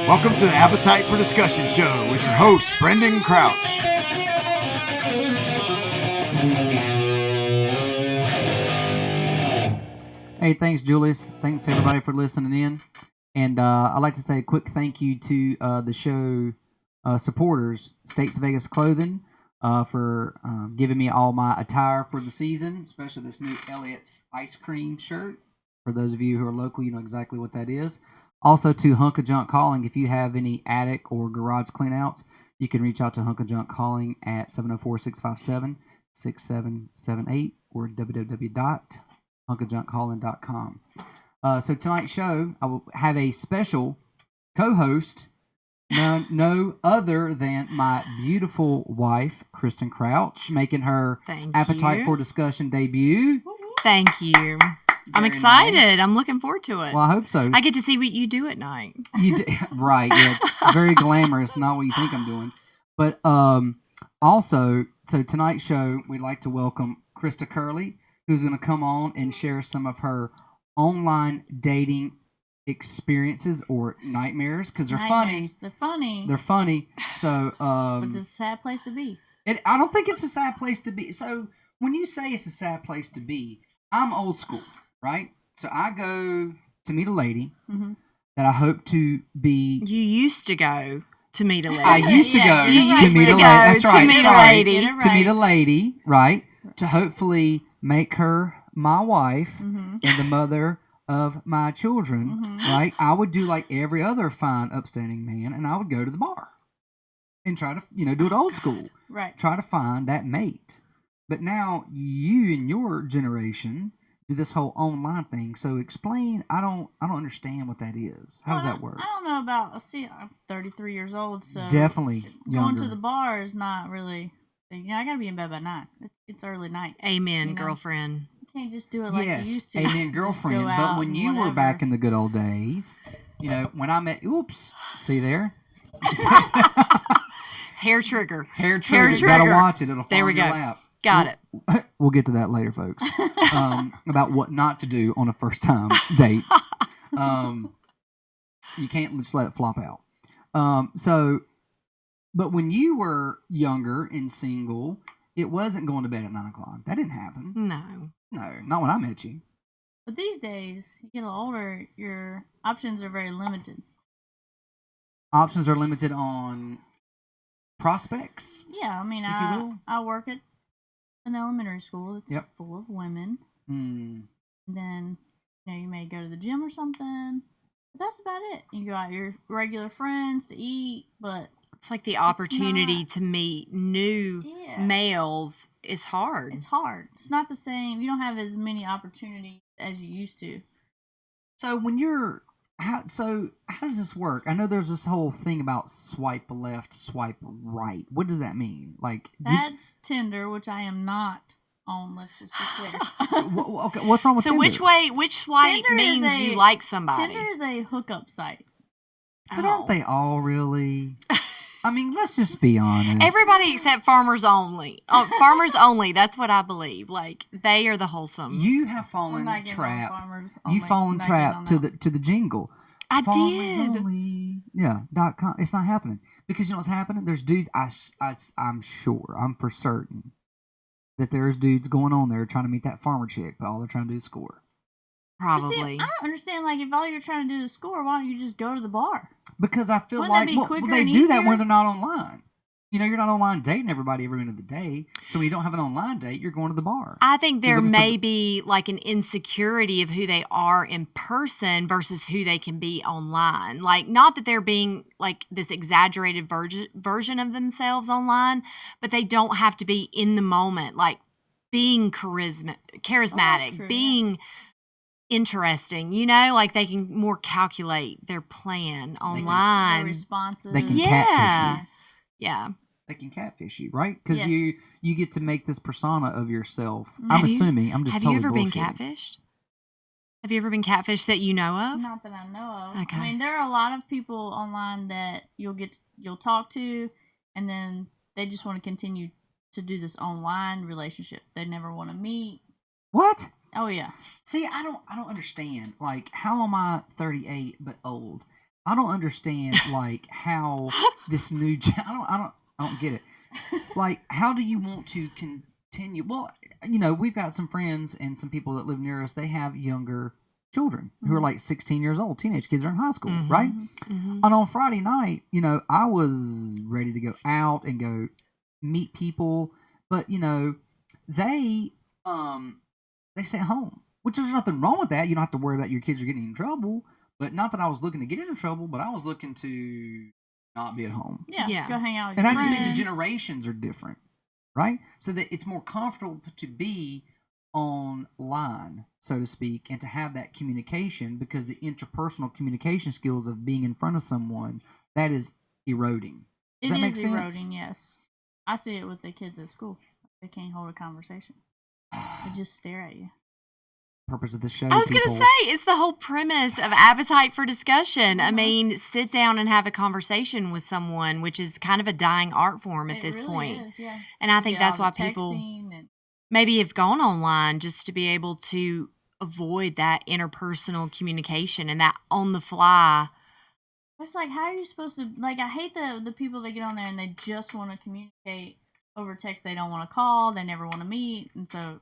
Welcome to the Appetite for Discussion show with your host, Christen Crouch. Hey, thanks, Julius. Thanks, everybody, for listening in. And I'd like to say a quick thank you to the show supporters, States Vegas Clothing, for giving me all my attire for the season, especially this new Elliot's ice cream shirt. For those of you who are local, you know exactly what that is. Also to Hunk of Junk Calling. If you have any attic or garage cleanouts, you can reach out to Hunk of Junk Calling at 704-657-6778 or www.hunkofjunkcalling.com. So tonight's show, I will have a special co-host, no other than my beautiful wife, Christen Crouch, making her Appetite for Discussion debut. Thank you. I'm excited. Nice. I'm looking forward to it. Well, I hope so. I get to see what you do at night. You do, right. Yeah, it's very glamorous, not what you think I'm doing. But also, so tonight's show, we'd like to welcome Krista Kerley, who's going to come on and share some of her online dating experiences or nightmares, because they're funny. They're funny. They're funny. So, but it's a sad place to be. I don't think it's a sad place to be. So, when you say it's a sad place to be, I'm old school. Right? So I go to meet a lady that I hope to be... You used to go to meet a lady. I used to go to meet a lady. That's right. To meet a lady, right? To hopefully make her my wife and the mother of my children, right? I would do like every other fine, upstanding man, and I would go to the bar and try to, do it old school. Right. Try to find that mate. But now you and your generation... do this whole online thing. So explain. I don't understand what that is. How does that work? I don't know about. See, I'm 33 years old, so definitely younger. Going to the bar is not really. I gotta be in bed by 9. It's early nights. Amen, girlfriend. You can't just do it like you used to. Amen, girlfriend. But when you were back in the good old days, when I met. Oops. See there. Hair trigger. Hair trigger. Gotta watch it. It'll fall in your lap. Got it. We'll get to that later, folks. About what not to do on a first time date. You can't just let it flop out. But when you were younger and single, it wasn't going to bed at 9 o'clock. That didn't happen. No, not when I met you. But these days, you get a little older, your options are very limited. Options are limited on prospects? Yeah, I mean, I work at an elementary school that's full of women. And then, you may go to the gym or something. But that's about it. You go out with your regular friends to eat, but... It's like the opportunity to meet new males is hard. It's hard. It's not the same. You don't have as many opportunities as you used to. So when you're... how does this work? I know there's this whole thing about swipe left, swipe right. What does that mean? That's Tinder, which I am not on. Let's just be clear. Okay, what's wrong with Tinder? So which swipe means you like somebody? Tinder is a hookup site. But aren't they all really? I mean, let's just be honest. Everybody except Farmers Only. Farmers Only, that's what I believe. They are the wholesome. You have fallen trap. You've fallen trap to the jingle. I Farmers did. Only, .com. It's not happening. Because you know what's happening? There's dudes, I'm sure, I'm for certain, that there's dudes going on there trying to meet that farmer chick, but all they're trying to do is score. Probably. See, I don't understand, if all you're trying to do is score, why don't you just go to the bar? Because I feel Wouldn't that be they do easier? that when they're not online. You're not online dating everybody every minute of the day. So when you don't have an online date, you're going to the bar. I think there may be an insecurity of who they are in person versus who they can be online. Not that they're being this exaggerated version of themselves online, but they don't have to be in the moment, being charismatic, being interesting, they can more calculate their plan online. Their responses. They can catfish you. Yeah. They can catfish you, right? Because you get to make this persona of yourself. I'm assuming. I'm just have totally you ever bullshitting. been catfished? Have you ever been catfished that you know of? Not that I know of. Okay. I mean, there are a lot of people online that you'll talk to, and then they just want to continue to do this online relationship. They never want to meet. What? Oh yeah. See, I don't understand. Like, how am I 38 but old? I don't understand like how this new. I don't get it. Like, how do you want to continue? Well, we've got some friends and some people that live near us. They have younger children who are like 16 years old. Teenage kids are in high school, right? And on Friday night, I was ready to go out and go meet people, but they stay at home, which there's nothing wrong with that. You don't have to worry about your kids are getting in trouble. But not that I was looking to get into trouble, but I was looking to not be at home. Yeah. Go hang out with and your I just friends. think the generations are different, right? So that it's more comfortable to be online, so to speak, and to have that communication, because the interpersonal communication skills of being in front of someone, that is eroding. Does that make sense? Eroding, yes. I see it with the kids at school. They can't hold a conversation. They just stare at you. Purpose of the show. I was going to say, it's the whole premise of appetite for discussion. I mean, sit down and have a conversation with someone, which is kind of a dying art form at this point. Is, yeah. And I think that's why people maybe have gone online, just to be able to avoid that interpersonal communication and that on the fly. It's like, how are you supposed to, like, I hate the people that get on there and they just want to communicate over text. They don't want to call. They never want to meet. And so,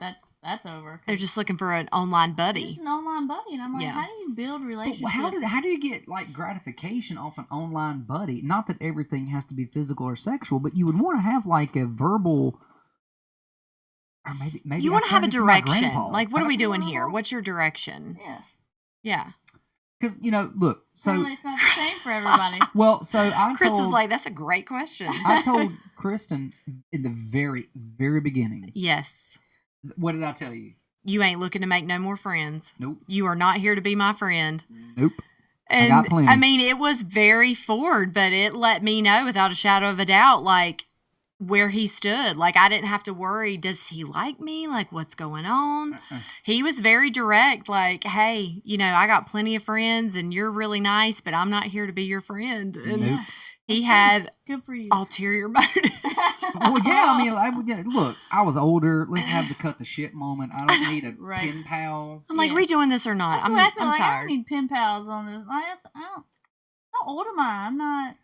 that's over. They're just looking for an online buddy. Just an online buddy. And I'm like, how do you build relationships? But how do you get, like, gratification off an online buddy? Not that everything has to be physical or sexual, but you would want to have, like, a verbal, or maybe you want to have a direction. Like, what are we doing here? What's your direction? Yeah. Because, look, so... Well, it's not the same for everybody. Well, so Kristen's like, that's a great question. I told Kristen in the very, very beginning. Yes. What did I tell you? You ain't looking to make no more friends. Nope. You are not here to be my friend. Nope. And, I got plenty. I mean, it was very forward, but it let me know without a shadow of a doubt, like, where he stood. Like, I didn't have to worry, does he like me? Like, what's going on? He was very direct, like, hey, I got plenty of friends and you're really nice, but I'm not here to be your friend. And he had good for you. Ulterior motives. Well, yeah, I mean, look, I was older. Let's have the cut the shit moment. I don't need a pen pal. I'm like, are we doing this or not? That's the way I feel. I'm tired. I don't need pen pals on this. How old am I? I'm not.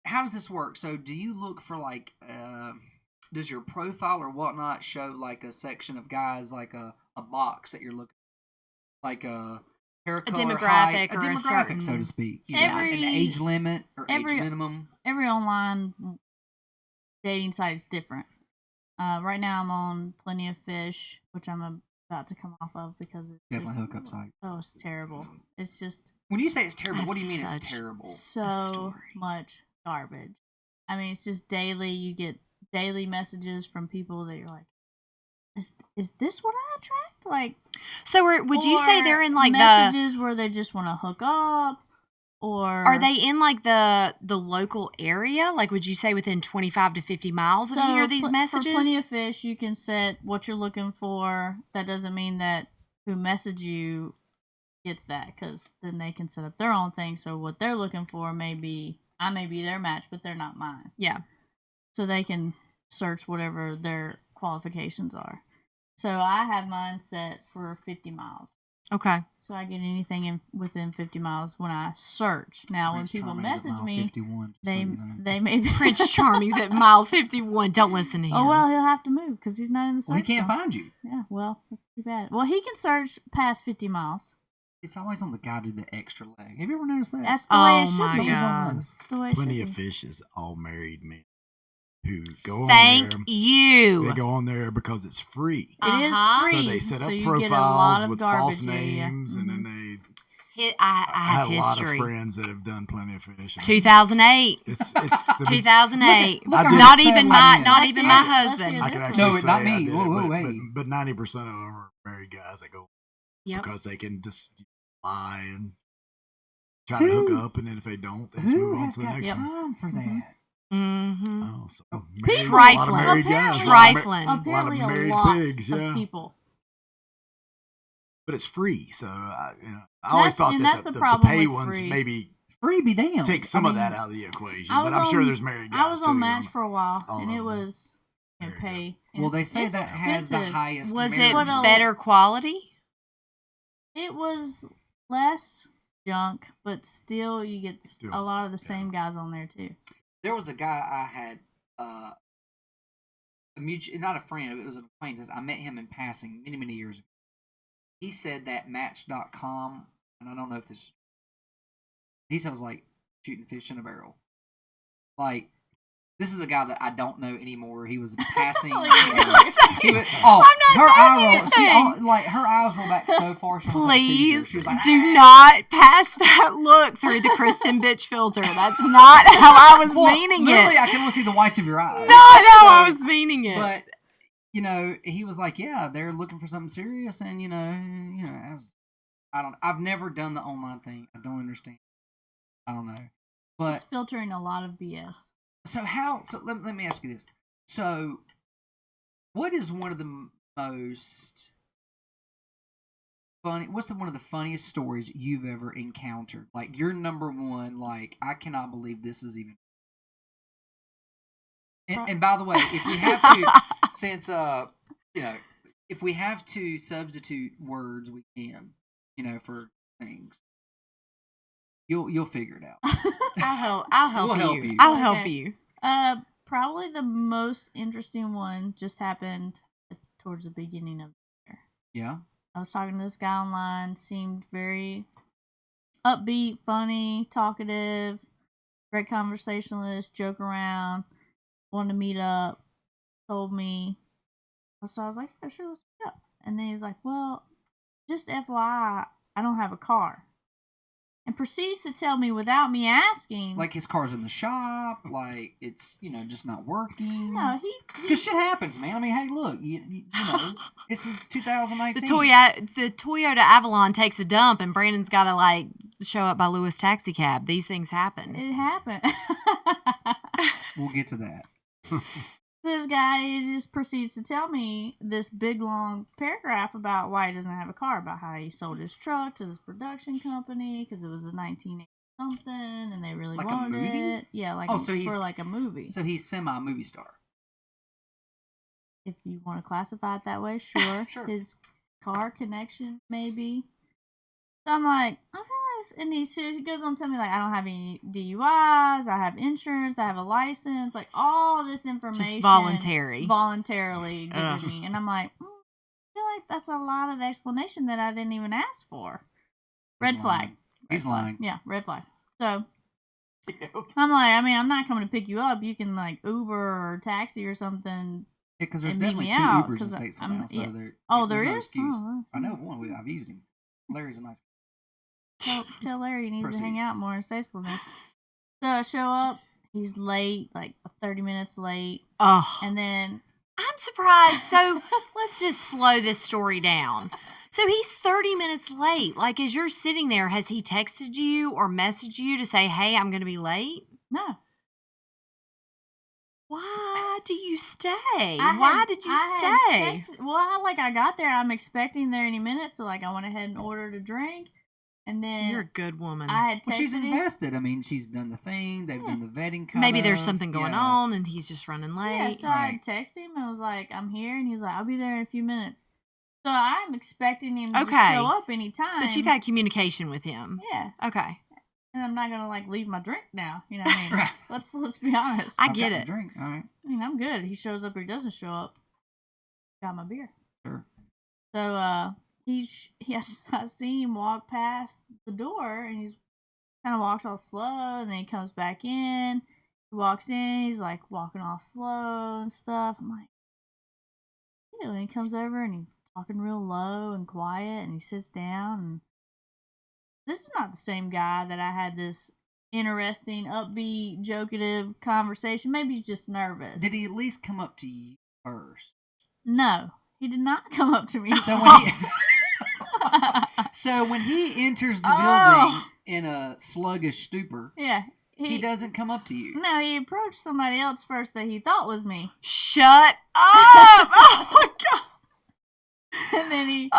How does this work? So do you look for, like, does your profile or whatnot show, like, a section of guys, like a box that you're looking, like a hair color, demographic, height, or a demographic, certain, so to speak. An age limit or age minimum. Every online dating site is different. Right now I'm on Plenty of Fish, which I'm about to come off of because it's definitely hookup site. Oh, it's terrible. It's just. When you say it's terrible, what do you mean it's terrible? So much garbage. I mean, it's just daily. You get daily messages from people that you're like, is this what I attract? Like, so would you say they're in, like, messages where they just want to hook up, or are they in, like, the local area? Like, would you say within 25 to 50 miles of here, these messages? For Plenty of Fish, you can set what you're looking for. That doesn't mean that who messaged you gets that, because then they can set up their own thing. So what they're looking for I may be their match, but they're not mine. Yeah. So they can search whatever their qualifications are. So I have mine set for 50 miles. Okay. So I get anything within 50 miles when I search. Now, when people message me, they may be... Prince Charming's at mile 51. Don't listen to him. Oh, well, he'll have to move because he's not in the search. Well, he can't find you. Yeah, well, that's too bad. Well, he can search past 50 miles. It's always on the guy to the extra leg. Have you ever noticed that? That's the way it should be. That's the way it Plenty should of be. Fish is all married men who go on Thank there. you. They go on there because it's free. It is free. So they set up you profiles get a lot of with garbage, false names, and then they... I have have a lot of history. friends that have done Plenty of Fish. 2008. It's 2008. Look at not her even seven my men. not Let's even hear my it. Let's husband. hear I this can one. actually No, say not I me. did Whoa, it, wait. but 90% of them are married guys that go Yep. because they can just lie and try to hook up, and then if they don't, they just move on to the next one. time for that? Mm-hmm. Oh, so People- a lot of married guys, Trifling. Apparently, a lot of a married lot pigs, yeah. of people. But it's free, so I always thought that's that the the problem pay with ones free. maybe Free be damned. take some I of mean, that out of the equation. I But was I'm sure on- there's married guys I was on too, Match for a while, all and of it them. was and pay. Well, they say it's that has the expensive. highest. Was it marriage better quality? It was less junk, but still, you get a lot of the same guys on there too. There was a guy I had, a mutual, not a friend, it was an acquaintance. I met him in passing many, many years ago. He said that Match.com, and I don't know if this, he said it was like shooting fish in a barrel. Like, this is a guy that I don't know anymore. He was passing. I'm not saying her eyes roll back so far. She Please she was like, do not pass that look through the Kristen bitch filter. That's not how I was meaning literally, it. I can only see the whites of your eyes. No, I was meaning it. But he was like, yeah, they're looking for something serious, and I've never done the online thing. I don't understand. I don't know. But just filtering a lot of BS. So let me ask you this. So, what is one of the most funny? What's one of the funniest stories you've ever encountered? Like your number one. Like, I cannot believe this is even. And by the way, if we have to, since if we have to substitute words, we can, for things. You'll figure it out. I'll help We'll you. help you. I'll help you. Probably the most interesting one just happened towards the beginning of the year. Yeah. I was talking to this guy online, seemed very upbeat, funny, talkative, great conversationalist, joke around, wanted to meet up, told me. So I was like, yeah, sure, let's meet up. And then he's like, well, just FYI, I don't have a car. And proceeds to tell me without me asking. Like his car's in the shop, like it's, just not working. No, because shit happens, man. I mean, hey, look, you know, this is 2019. The Toyota Avalon takes a dump and Brandon's got to show up by Lewis Taxi Cab. These things happen. It happened. We'll get to that. This guy just proceeds to tell me this big long paragraph about why he doesn't have a car, about how he sold his truck to this production company because it was a 1980 something and they really wanted it. Yeah, for like a movie. So he's semi-movie star. If you want to classify it that way, sure. Sure. His car connection, maybe. So I'm like, I feel like, and he goes on to tell me, I don't have any DUIs, I have insurance, I have a license, all this information. Just voluntarily given me. And I'm like, I feel like that's a lot of explanation that I didn't even ask for. Red flag. He's lying. Yeah, red flag. So, I'm like, I'm not coming to pick you up. You can, Uber or taxi or something. Yeah, because there's definitely two Ubers in Statesville now. So there no is? Excuse. Oh, I know one. I've used him. Larry's a nice guy. Tell Larry he needs to hang out more in Statesville now. So I show up. He's late, 30 minutes late. Oh. And then... I'm surprised. So let's just slow this story down. So he's 30 minutes late. As you're sitting there, has he texted you or messaged you to say, hey, I'm going to be late? No. Why do you stay? Why did you stay? I got there. I'm expecting there any minute. So, I went ahead and ordered a drink. And then you're a good woman. I had texted she's him. invested. I mean, she's done the thing. They've done the vetting. Maybe there's something going on, and he's just running late. Yeah, so I texted him and was like, "I'm here," and he was like, "I'll be there in a few minutes." So I'm expecting him to just show up anytime. But you've had communication with him. Yeah. Okay. And I'm not gonna leave my drink now. You know what I mean? Right. Let's be honest. I get it. Drink. All right. I'm good. He shows up or he doesn't show up. Got my beer. Sure. So I see him walk past the door, and he's kind of walks all slow, and then he comes back in. He walks in, he's walking all slow and stuff. I'm like, ew. And he comes over and he's talking real low and quiet, and he sits down. And this is not the same guy that I had this interesting, upbeat, jokative conversation. Maybe he's just nervous. Did he at least come up to you first? No, he did not come up to me. So when he enters the building in a sluggish stupor, yeah, he doesn't come up to you. No, he approached somebody else first that he thought was me. Shut up! Oh my god! And then he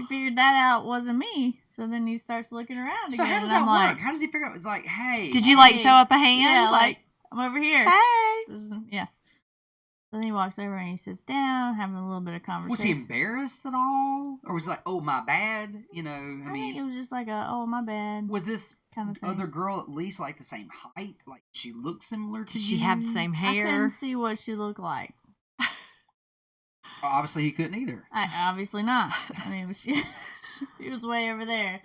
figured that out wasn't me. So then he starts looking around so again. How does that work? How does he figure out? It's hey. Did you throw up a hand? Yeah, I'm over here. Hey. Yeah. So then he walks over and he sits down, having a little bit of conversation. Was he embarrassed at all? Or was he like, oh, my bad? You know, I think it was just like oh, my bad. Was this kind of thing. Other girl at least like the same height? Like she looked similar to Did you? she have the same I hair? couldn't see what she looked like. Obviously, he couldn't either. Obviously not. I mean, she was way over there.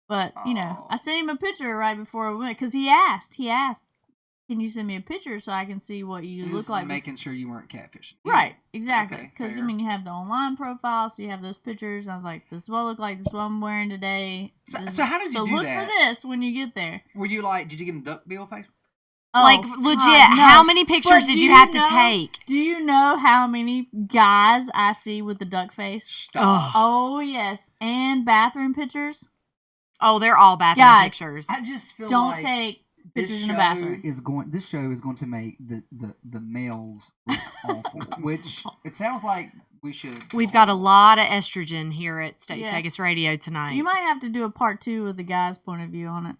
But, you know, I sent him a picture right before we went, because he asked, can you send me a picture so I can see what you look like? Making sure you weren't catfishing. Right, exactly. Because, Okay, I mean, you have the online profile, so you have those pictures. I was like, this is what I look like, this is what I'm wearing today. So how did you do that? So look for this when you get there. Were you like, did you give him duck bill face? Oh, like, legit, God, no. how many pictures did you have to take? Do you know how many guys I see with the duck face? Stop. Oh, yes. And bathroom pictures. Oh, they're all bathroom Guys, pictures. I just feel Don't like take pictures in the show bathroom. This show is going to make the males look awful, which it sounds like we should. We've got a lot of estrogen here at States Yeah. Vegas Radio tonight. You might have to do a part 2 with the guy's point of view on it.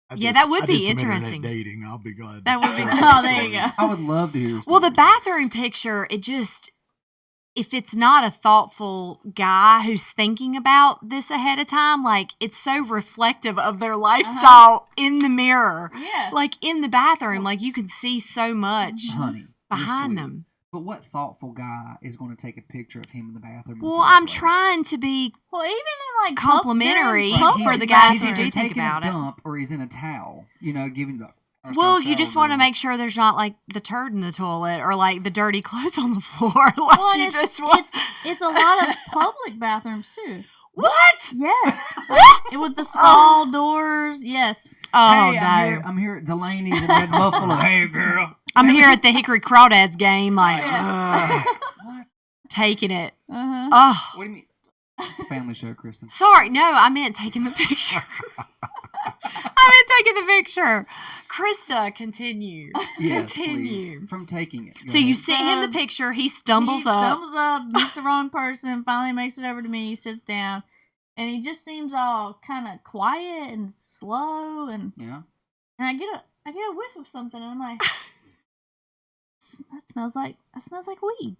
That would I be did some interesting. internet dating. I'll be glad. That would be- Oh, there you go. I would love to hear. Well, the bathroom picture, if it's not a thoughtful guy who's thinking about this ahead of time, like, it's so reflective of their lifestyle in the mirror. Yeah. Like, in the bathroom, like, you can see so much honey behind you're sweet. them. But what thoughtful guy is going to take a picture of him in the bathroom? Well, I'm trying to be Well, even in like complimentary public for the guys who bathrooms. do think taking about a it. dump, or he's in a towel. You know, giving the. Well, you just want to make sure there's not, like, the turd in the toilet or, like, the dirty clothes on the floor. Like, Well, and you it's, just want... it's a lot of public bathrooms, too. What? Yes. What? With the stall doors, yes. Oh, Hey, no. I'm here at Delaney's in Red Buffalo. Hey, girl. I'm here at the Hickory Crawdads game, like, What? taking it. Uh-huh. Oh, What do you mean? It's a family show, Kristen. sorry. No, I meant taking the picture. I meant taking the picture. Krista, continue. Yes, Continue. please. From taking it. Go So you ahead. sent him the picture. He stumbles He up. stumbles up, meets the wrong person, finally makes it over to me, sits down, and he just seems all kind of quiet and slow, and Yeah. I get a whiff of something, and I'm like, that smells like weed.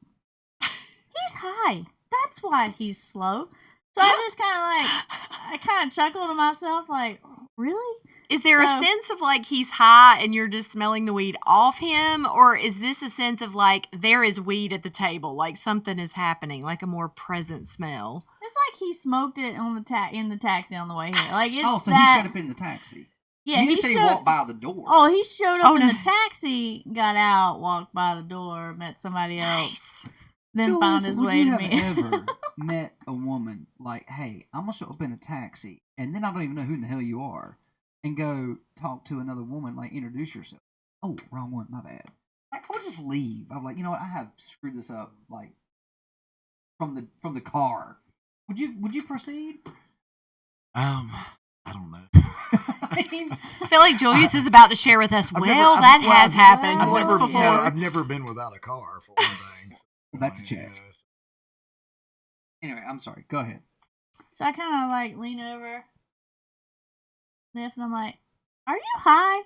He's high. That's why he's slow. So I kind of chuckled to myself, like, really? Is there a sense of, like, he's high and you're just smelling the weed off him? Or is this a sense of, like, there is weed at the table, like something is happening, like a more present smell? It's like he smoked it on in the taxi on the way here. Like, it's So that. he showed up in the taxi. Yeah, You said he walked by the door. Oh, he showed up Oh, in no. the taxi, got out, walked by the door, met somebody else, then Julius, found his would way you to have me. ever met a woman like, hey, I'm gonna show up in a taxi, and then I don't even know who in the hell you are, and go talk to another woman, like introduce yourself. Oh, wrong one, my bad. Like, I would just leave. I'm like, you know what? I have screwed this up, like from the car. Would you proceed? I don't know. I mean, I feel like Julius is about to share with us, that has happened I've once never, before. yeah, I've never been without a car, for one thing. That's a check. Yes. Anyway, I'm sorry. Go ahead. So I kind of like lean over, sniff, and I'm like, "Are you high?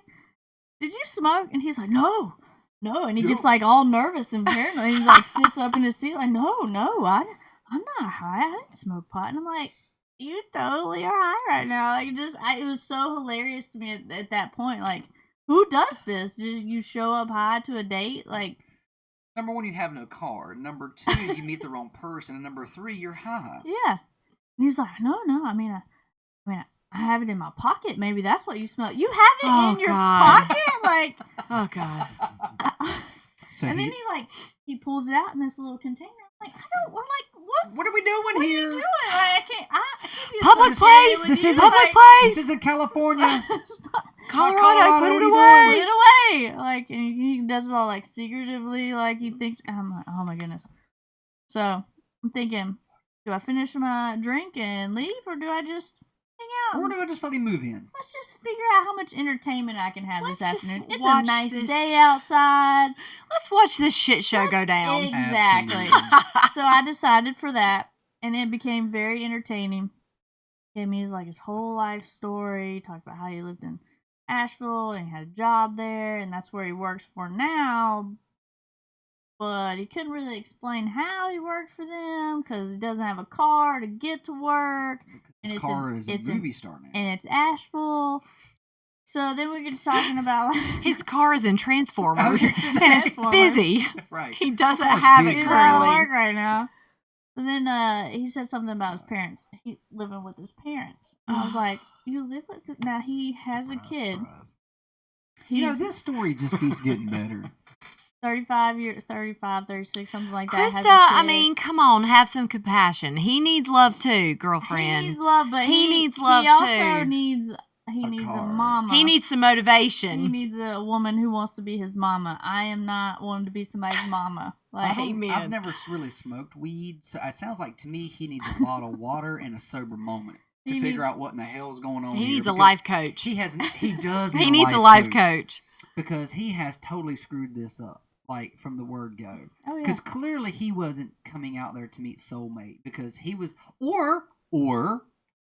Did you smoke?" And he's like, "No, no." And he gets like all nervous and paranoid. He's like sits up in his seat like, "No, I'm not high. I didn't smoke pot." And I'm like, "You totally are high right now." Like, it was so hilarious to me at that point. Like, who does this? Just you show up high to a date? Like, Number one, you have no car. Number two, you meet the wrong person. And number three, you're high. yeah. And he's like, "No, I mean, I have it in my pocket. Maybe that's what you smell. You have it in your pocket, like." Oh, God. So And then he pulls it out in this little container. I'm like, what are we doing what are here? you doing? Like, I can't be Public associated place. with This you. is Public like, place. This isn't California. Colorado, put it what are you away. Get away! Like, and he does it all like secretively, like he thinks. I'm like, oh my goodness. So I'm thinking, do I finish my drink and leave, or do I just hang out? Or do I just let him move in? Let's just figure out how much entertainment I can have Let's this just afternoon. It's a watch nice this. day outside. Let's watch this shit show go down. Exactly. Absolutely. So I decided for that, and it became very entertaining. Gave me his whole life story. Talked about how he lived in Asheville and he had a job there, and that's where he works for now. but he couldn't really explain how he worked for them because he doesn't have a car to get to work. His car is a movie star now. And it's Asheville. So then we get talking about his car is in Transformers and it's Transformers. busy. Right. He doesn't have it He's out of currently. work right now. And then he said something about his parents. He living with his parents. And I was like, "You live with now?" He has a kid. Surprise. He's this story just keeps getting better. 35, 36, something like that. has a Krista, kid. I mean, come on, have some compassion. He needs love too, girlfriend. He needs love, but He needs love, He also too. needs a car. mama. He needs some He motivation. needs a woman who wants to be his mama. I am not wanting to be somebody's mama. Like, Amen. I've never really smoked weed, so it sounds like to me he needs a bottle of water and a sober moment to He figure needs- out what in the hell is going on. He here, needs a because life coach. He does. He needs a life coach. because he has totally screwed this up, like from the word go. oh yeah. Because clearly he wasn't coming out there to meet soulmate because he was, or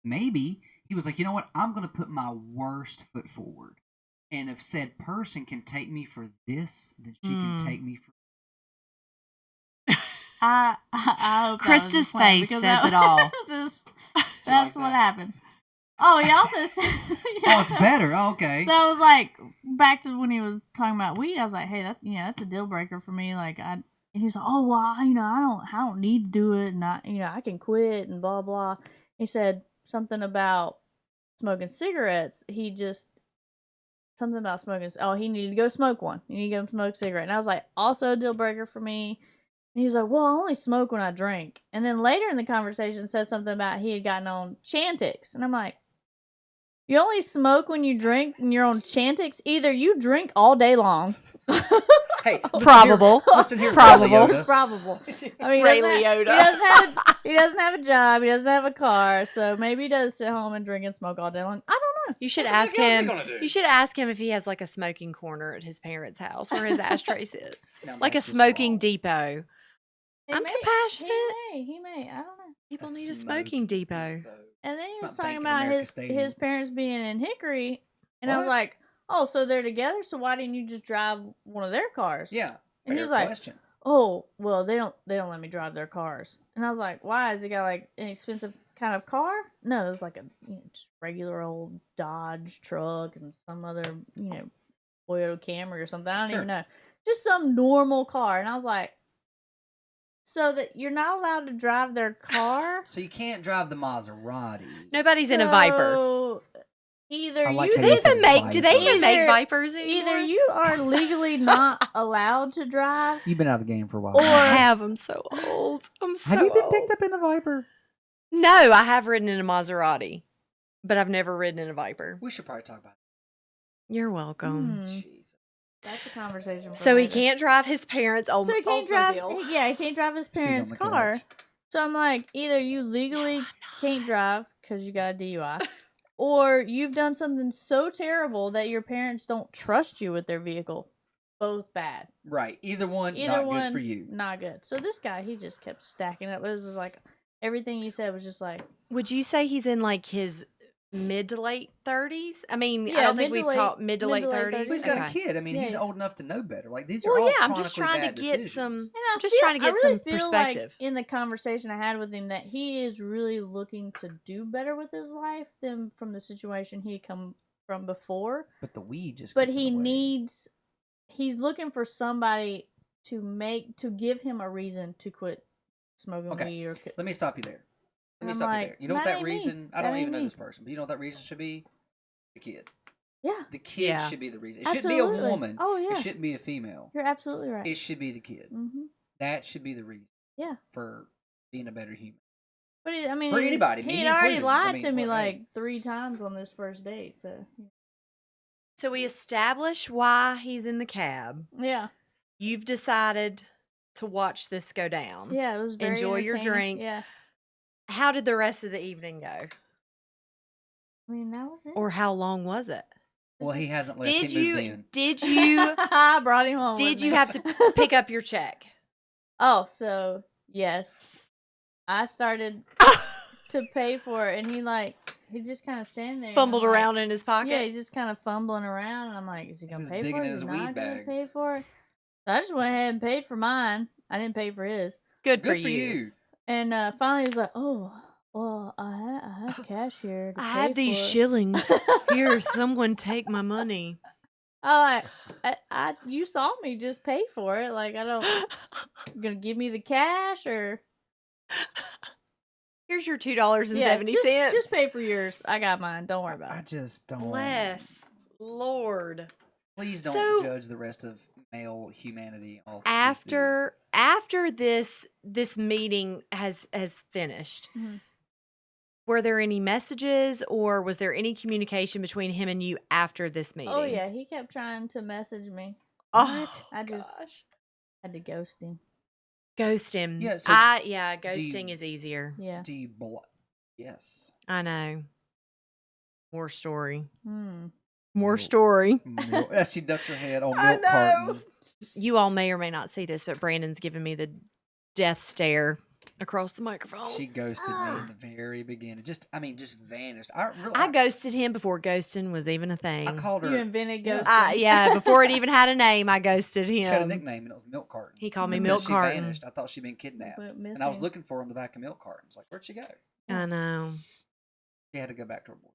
maybe he was like, you know what, I'm going to put my worst foot forward, and if said person can take me for this, then she can take me for. I hope that was Krista's his plan, face because says that it all. was that's like what that? happened. Oh, he also said. Oh, it's better. Oh, okay. So I was like, back to when he was talking about weed. I was like, hey, that's a deal breaker for me. Like and he's like, oh well, I don't need to do it, and I can quit and blah blah. He said something about smoking cigarettes. Something about smoking. Oh, he needed to go smoke one. He needed to go smoke a cigarette, and I was like, also a deal breaker for me. And he was like, well, I only smoke when I drink. And then later in the conversation said something about he had gotten on Chantix. And I'm like, you only smoke when you drink and you're on Chantix? Either you drink all day long. Hey, Probable. Listen here, Probable. Ray It's Liotta. probable. I mean, Ray he doesn't have a job. He doesn't have a car. So maybe he does sit home and drink and smoke all day long. I don't know. You should What the ask heck else he him. gonna do? You should ask him if he has like a smoking corner at his parents' house where his ashtray sits, Now, like a that's just smoking wrong. depot. He I'm may. compassionate. He may. I don't know. People A need a smoking smoking depot. And then he It's was not talking Bank of about America his Stadium. parents being in Hickory, and I was What? like, oh, so they're together. So why didn't you just drive one of their cars? Yeah. And he fair was like, question. oh, well, they don't let me drive their cars. And I was like, why? Has he got like an expensive kind of car? No, it was like a just regular old Dodge truck and some other Toyota Camry or something. I don't Sure. even know, just some normal car. And I was like, so that you're not allowed to drive their car? So you can't drive the Maserati. Nobody's in a Viper. So either I like you how Do you they said even make? Do they even make Either- Vipers anymore? either you are legally not allowed to drive, You've been out of the game for a while. Or- I have. I'm so old. I'm so have you been old. picked up in the Viper? No, I have ridden in a Maserati, but I've never ridden in a Viper. We should probably talk about You're welcome. Hmm. it. that's a conversation. For So he later. can't drive his parents' old So he can't drive. Oldsmobile. Yeah, he can't drive his She's on parents' the car. couch. So I'm like, either you legally can't drive because you got a DUI, or you've done something so terrible that your parents don't trust you with their vehicle. Both bad. Right. Either one, Either not one, good for you. not good. So this guy, he just kept stacking up. It was just like everything he said was just like, Would you say he's in like his mid to late 30s? I mean, I Yeah, don't think mid to we've late- talked mid to late 30s. Well, he's got a Okay. kid. I mean, Yeah, he's he's- old enough to know better. Like these are Well, all yeah, I'm just chronically trying to bad get some. decisions. And Just trying to get I really some feel perspective. Like in the conversation I had with him that he is really looking to do better with his life than from the situation he had come from before. But the weed just. But gets in he the way. needs. He's looking for somebody to give him a reason to quit smoking Okay. weed or. Let me stop you there. Let me I'm stop you like, there. You know what that that ain't me. reason? I That don't ain't even know me. this person, but you know what that reason should be? The kid. Yeah. The kid Yeah. should be the reason. It shouldn't be a Absolutely. woman. Oh, yeah. It shouldn't be a female. You're absolutely right. It should be the kid. Mm-hmm. That should be the reason Yeah. for being a better human. But I mean, For anybody, me he'd already included. lied I mean, to me well, hey. like 3 times on this first date. So So we establish why he's in the cab. yeah, You've decided to watch this go down. yeah, it was very Enjoy your entertaining. drink. Yeah, How did the rest of the evening go? I mean that was it. Or how long was it? Well, he hasn't left. Did He moved you in. did you I brought him home. did with you me. have to pick up your check? Oh, so yes, I started to pay for it, and he just kind of standing there, and Fumbled I'm like- around in his pocket? Yeah, he's just kind of fumbling around, and I'm like, is he He gonna was pay digging for it? in Is he his weed not gonna bag. pay for it? So I just went ahead and paid for mine. I didn't pay for his. Good for Good for you. you. And finally, he was like, "Oh, well, I have cash here. To I pay have these for it." shillings. Here, someone take my money. I you saw me just pay for it. Like, I don't. You gonna give me the cash or? Here's your $2.70. Just pay for yours. I got mine. Don't worry about I it. just don't. Bless Lord. Please don't So- judge the rest of male humanity. Off After this meeting has finished, Mhm. were there any messages or was there any communication between him and you after this meeting? Oh yeah, he kept trying to message me. Oh, I just gosh. had to ghost him. Ghost him. Yeah, so ghosting is easier. Yeah. Do you Yes. I know. More story. Hmm. More Milk. story. As she ducks her head on I milk know. carton. You all may or may not see this, but Brandon's giving me the death stare across the microphone. She ghosted me at the very beginning. Just vanished. I ghosted him before ghosting was even a thing. I called her. You invented Yeah. ghosting. Yeah, before it even had a name, I ghosted him. She had a nickname, and it was Milk Carton. He called me Because Milk she Carton. vanished. I thought she'd been kidnapped. Went And I was missing. looking for her in the back of Milk Cartons. Like, where'd she go? I know. She had to go back to her board.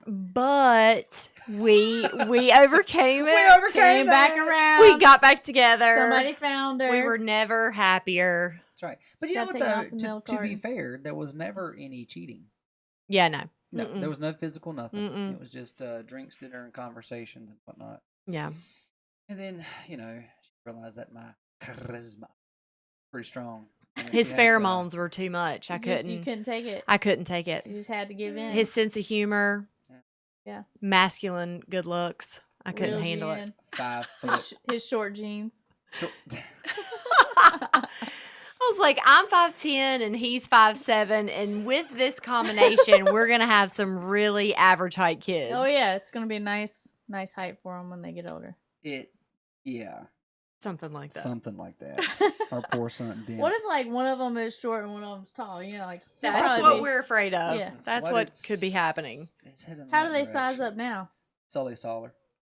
But we overcame it. We overcame Came back that. around. We got back together. Somebody found her. We were never happier. That's right. But She you know got what, taken though? off the To milk be carton. fair, there was never any cheating. Yeah, no. No, Mm-mm. there was no physical nothing. Mm-mm. It was just drinks, dinner, and conversations and whatnot. Yeah. And then, she realized that my charisma pretty strong. And His she had, pheromones were too much. I You couldn't take it. I couldn't take it. You just had to give in. His sense of humor. Yeah. Masculine good looks. I couldn't Reeled handle you it. in. 5 foot. His short jeans. Short- I was like, I'm 5'10" and he's 5'7", and with this combination, we're gonna have some really average height kids. Oh yeah, it's gonna be a nice height for them when they get older. Yeah, Something like that. something like that. Our poor son, Dan. What if like one of them is short and one of them's tall? Like he'll That's probably what be- we're afraid of. Yeah. That's what could be happening. It's heading in How that do they size direction. up now? Sully's taller.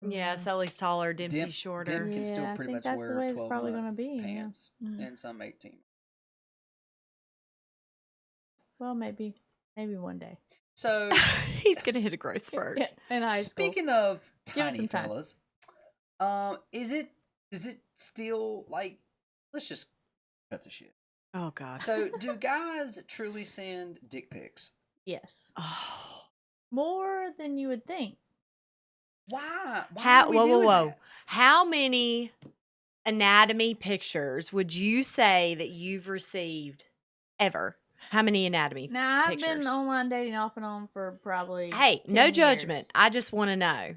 Yeah, Sully's taller, Dempsey's Dim shorter. can still Yeah, I pretty think much that's the wear way it's 12 probably gonna be, yeah. pants Mhm. and some 18. Well, maybe one day. So He's gonna hit a growth spurt. In high school. speaking of Give us tiny some time. fellas, is it still like? Let's just cut the shit. Oh God. So, do guys truly send dick pics? Yes, Oh. more than you would think. Why? How? are we Whoa, whoa, doing whoa! that? How many anatomy pictures would you say that you've received ever? How many anatomy? Now I've pictures? been online dating off and on for probably. Hey, 10 no years. judgment. I just want to know.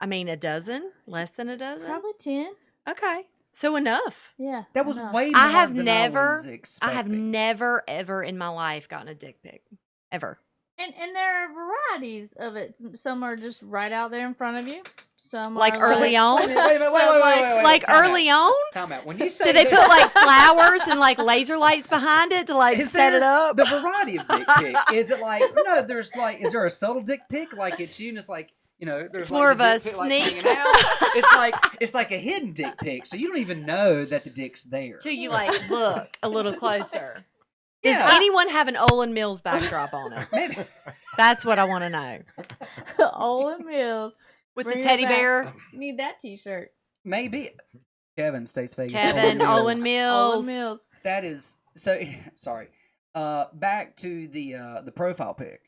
I mean, a dozen? Less than a dozen? Probably 10. Okay, so enough. Yeah, That was enough. way more I have than never- I was I expecting. have never, ever in my life gotten a dick pic, ever. And there are varieties of it. Some are just right out there in front of you. Some Like are early on? Wait, wait. Like Time early out. on? Time out. When you say Do they that- put like flowers and like laser lights behind it to like Is set it there up? The variety of dick pic. Is it like no? There's like, is there a subtle dick pic? Like it's you, and it's like there's It's like more the of dick a pic, like, sneak. hanging out. It's like a hidden dick pic, so you don't even know that the dick's there. Till you like look a little closer. Does Yeah. anyone have an Olin Mills backdrop on it? Maybe. That's what I want to know. Olin Mills. With Bring the it teddy back. bear, Need that T-shirt. Maybe. Kevin, States Vegas. Kevin, Olin Mills. Olin Mills. That is so. Sorry. Back to the profile pic.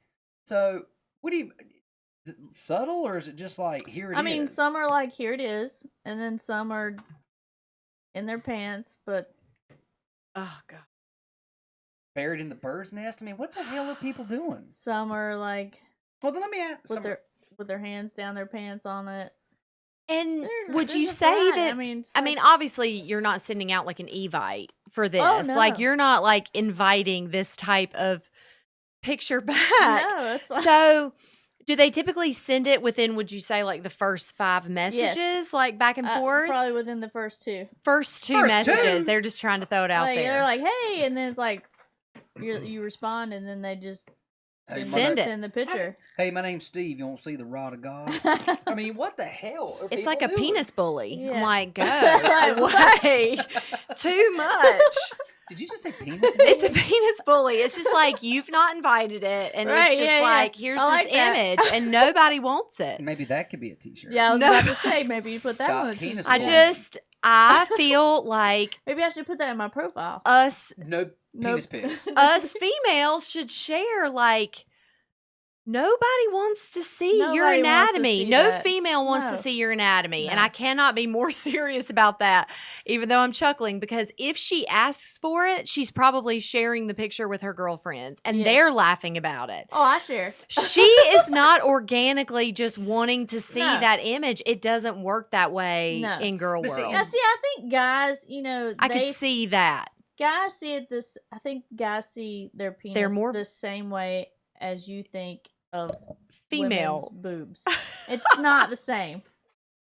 So, what do you? Is it subtle or is it just like here it is? I mean, some are like, here it is, and then some are in their pants, but oh god, buried in the bird's nest. I mean, what the hell are people doing? some are like Well, then let me ask. with their hands down their pants on it. and There- would you there's a say variety. that? it's I like- mean, obviously, you're not sending out like an evite for this. no. Like, you're not like inviting this type of picture back. no, it's like, So, do they typically send it within? Would you say like the first 5 messages, like back and forth? probably within the first 2. First two First messages. two? They're just trying to throw it out Like, there. they're like, hey, and then it's like you respond, and then they just Hey, Send it. send the picture. Hey, my name's Steve. You want to see the rod of God? I mean, what the hell? Are It's like a people doing? penis bully. Yeah. I'm like, go Like, away. Too much. Did you just say penis? It's a bully? penis bully. It's just like you've not invited it, and Right, it's just yeah, yeah. like here's I like this that. image, and nobody wants it. Maybe that could be a T-shirt. Yeah, I was No. about to say maybe you put that Stop on a penis t-shirt. I feel like Maybe I should put that in my profile. us No penis pics. us females should share like nobody wants to see your Nobody wants to anatomy. see No that. female wants to No. see your anatomy. And No. I cannot be more serious about that, even though I'm chuckling, because if she asks for it, she's probably sharing the picture with her girlfriends and Yeah. they're laughing about it. Oh, I share. She is not organically just wanting to see No. that image. It doesn't work that way No. in girl But see, world. Now, see, I think guys, I could see that. guys see it this. I think guys see their penis They're more- the same way as you think of Female. women's boobs. It's not the same.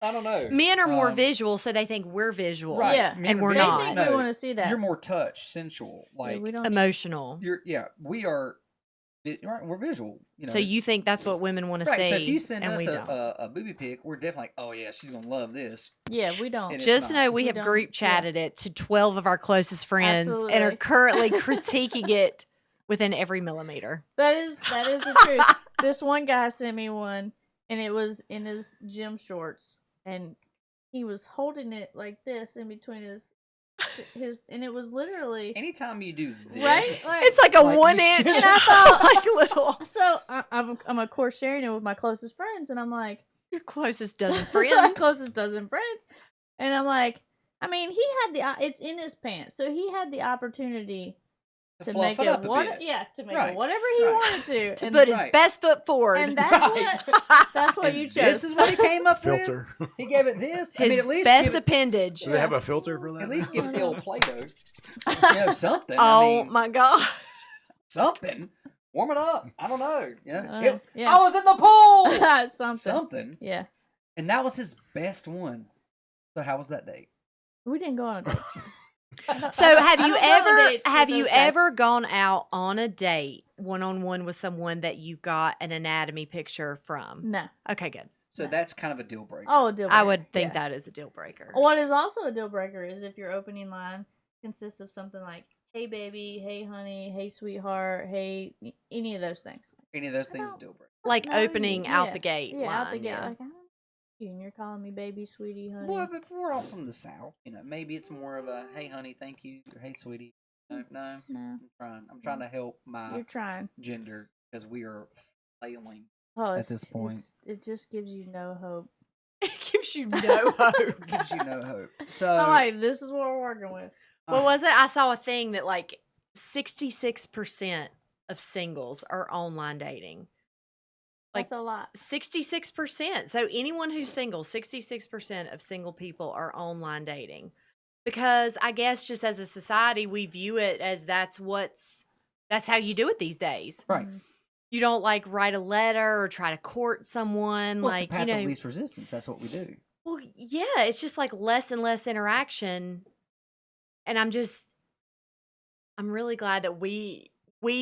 I don't know. Men are more Um, visual, so they think we're visual. Right. Yeah. Men And are we're They visual. not. think No, we want to see that. You're more touch, sensual. Yeah, Like we don't. Emotional. we are. Right, we're visual. You know. So you think that's what women want to right. see, So if you send and us we don't. a booby pic, we're definitely like, oh yeah, she's gonna love this. Yeah, we don't. And it's Just not. know we We have don't- group chatted it to 12 of our closest friends and are Absolutely. currently critiquing it within every millimeter. That is the truth. This one guy sent me one, and it was in his gym shorts, and he was holding it like this in between his, and it was literally Anytime you do this, right. Like, It's like a Like you 1 inch, should- And I thought- like little. so I'm of course sharing it with my closest friends, and I'm like, Your closest dozen my friends. closest dozen friends, and I'm like, I mean, he had it's in his pants, so he had the opportunity to fluff make it it up a what, bit. yeah, to make Right, it whatever he right. wanted to, To and put his right. best foot forward. and that's Right. that's what And you chose. This is what he came up with. Filter. He gave it this. I his mean, at least best give it, appendage. Do they have a filter for that? at least now? give it the old Play-Doh. Something. Oh I mean, my god. something. Warm it up. I don't know. Yeah. Yeah. I was in the pool. something. Something. Yeah, And that was his best one. So how was that date? we didn't go on a date. So have I you don't go on ever dates with have you those guys. ever gone out on a date one-on-one with someone that you got an anatomy picture from? No. Okay, good. So that's kind of a deal breaker. Oh, a deal breaker. I would think yeah. that is a deal breaker. What is also a deal breaker is if your opening line consists of something like "Hey baby," "Hey honey," "Hey sweetheart," "Hey," any of those things. Any of those things is a deal breaker. Like No, opening out yeah, the gate. Yeah, out the line, gate. yeah. Like, I don't know you, and you're calling me baby, sweetie, honey. Well, but we're all from the South. You know, maybe it's more of a "Hey, honey, thank you," or "Hey, sweetie." No, No, I'm trying to help my you're trying. gender because we are failing. Oh, At this point. it just gives you no hope. It gives you no hope. Gives you no hope. So I'm like, this is what we're working with. What was it? I saw a thing that like 66% of singles are online dating. Like That's a lot. 66%. So anyone who's single, 66% of single people are online dating. Because I guess just as a society, we view it as that's how you do it these days. right. Mhm. You don't like write a letter or try to court someone. Well, like, it's the path you know, of least resistance. That's what we do. well, yeah, it's just like less and less interaction. And I'm really glad that we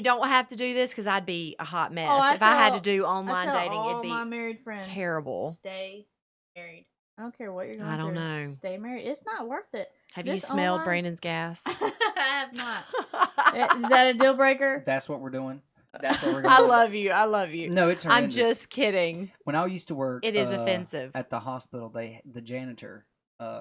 don't have to do this because I'd be a hot mess. I If I had to tell- do I online tell dating, all it'd my be married friends, terrible. Stay married. I don't care what you're going I don't through. know. Stay married. It's not worth it. Have you This smelled online- Brandon's gas? I have not. Is that a deal breaker? That's what we're doing. That's what we're going I to love you. I love you. No, it's I'm horrendous. just kidding. When I used to work, It is offensive. at the hospital. The janitor,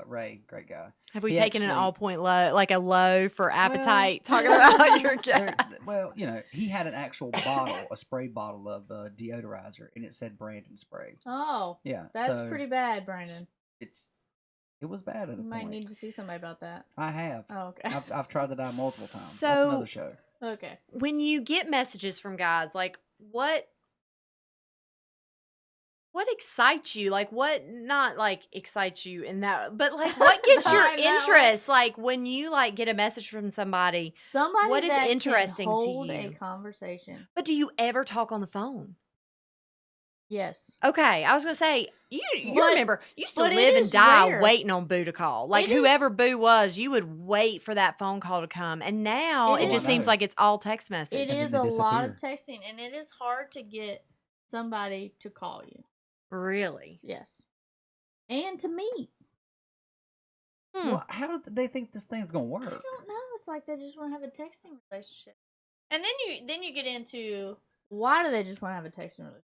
Ray, great guy. Have we He taken an actually- all point low, like a low for appetite, Well, talking about your there- gas? Well, you know, he had an actual bottle, a spray bottle of deodorizer, and it said Brandon spray. Oh, Yeah, that's so pretty bad, Brandon. It was bad at You a might point. need to see somebody about that. I have. Oh, okay. I've tried that out multiple times. That's So- another show. Okay. When you get messages from guys, like what excites you? Like what not like excites you in that, but like what gets your I know. interest? Like when you like get a message from somebody. Somebody What is that interesting to can hold a you? conversation. But do you ever talk on the phone? Yes. Okay, I was gonna say you But- remember you used to but it live and is die rare. waiting on Boo to call. Like It is- whoever Boo was, you would wait for that phone call to come. And now It it, just is- seems like it's all text message. It And is then a they lot of texting, and it is hard to get somebody to call you. Really? Yes. And to meet. Well, how do they think this thing's gonna I work? don't know. It's like they just want to have a texting relationship. And then you get into why do they just want to have a texting relationship?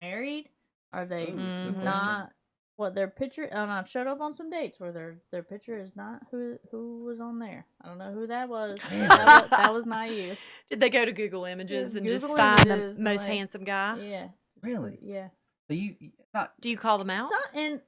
Married? Are they That's a good question. not what their picture? And I've showed up on some dates where their picture is not who was on there. I don't know who that was. that was not you. Did they go to Google Images and just Google find the Images, most like, handsome guy? Yeah. Really? Yeah. So you not Do you call them out? And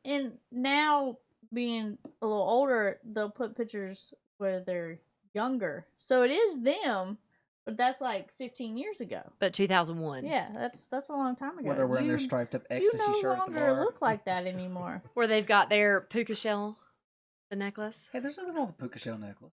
now being a little older, they'll put pictures where they're younger, so it is them, but that's like 15 years ago. But 2001. Yeah, that's a long time ago. where they're wearing their striped up ecstasy you no shirt at the longer bar. look like that anymore. Where they've got their puka shell, the necklace. Hey, there's nothing wrong with the puka shell necklace.